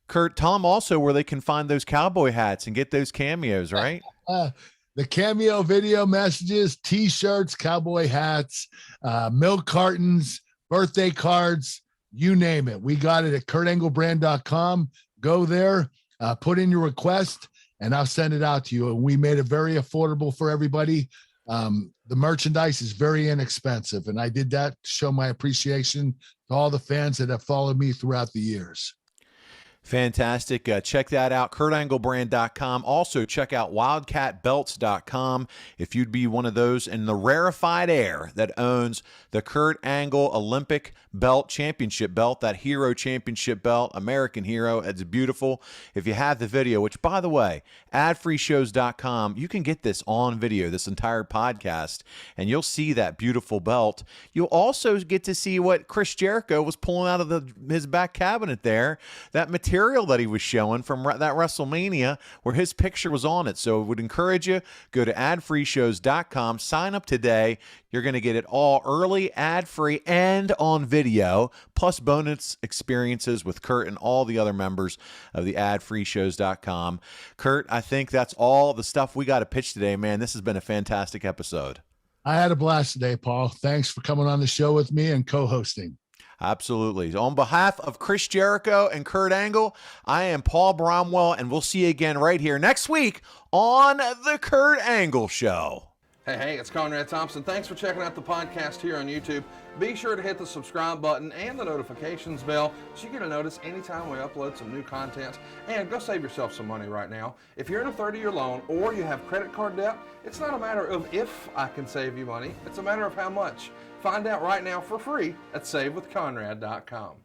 Kurt, tell them also where they can find those cowboy hats and get those cameos, right? The cameo video messages, T-shirts, cowboy hats, milk cartons, birthday cards, you name it. We got it at kurtanglebrand.com. Go there, put in your request, and I'll send it out to you. And we made it very affordable for everybody. The merchandise is very inexpensive, and I did that to show my appreciation to all the fans that have followed me throughout the years. Fantastic. Check that out, kurtanglebrand.com. Also, check out wildcatbelts.com if you'd be one of those in the rarefied air that owns the Kurt Angle Olympic belt, championship belt, that Hero Championship belt, American Hero. It's beautiful. If you have the video, which, by the way, adfreeshows.com, you can get this on video, this entire podcast, and you'll see that beautiful belt. You'll also get to see what Chris Jericho was pulling out of his back cabinet there, that material that he was showing from that WrestleMania where his picture was on it. So I would encourage you, go to adfreeshows.com, sign up today. You're going to get it all early, ad-free, and on video, plus bonus experiences with Kurt and all the other members of the adfreeshows.com. Kurt, I think that's all the stuff we got to pitch today, man. This has been a fantastic episode. I had a blast today, Paul. Thanks for coming on the show with me and co-hosting. Absolutely. On behalf of Chris Jericho and Kurt Angle, I am Paul Bromwell, and we'll see you again right here next week on The Kurt Angle Show. Hey, it's Conrad Thompson. Thanks for checking out the podcast here on YouTube. Be sure to hit the subscribe button and the notifications bell so you get a notice anytime we upload some new content. And go save yourself some money right now. If you're in a 30-year loan or you have credit card debt, it's not a matter of if I can save you money. It's a matter of how much. Find out right now for free at SaveWithConrad.com.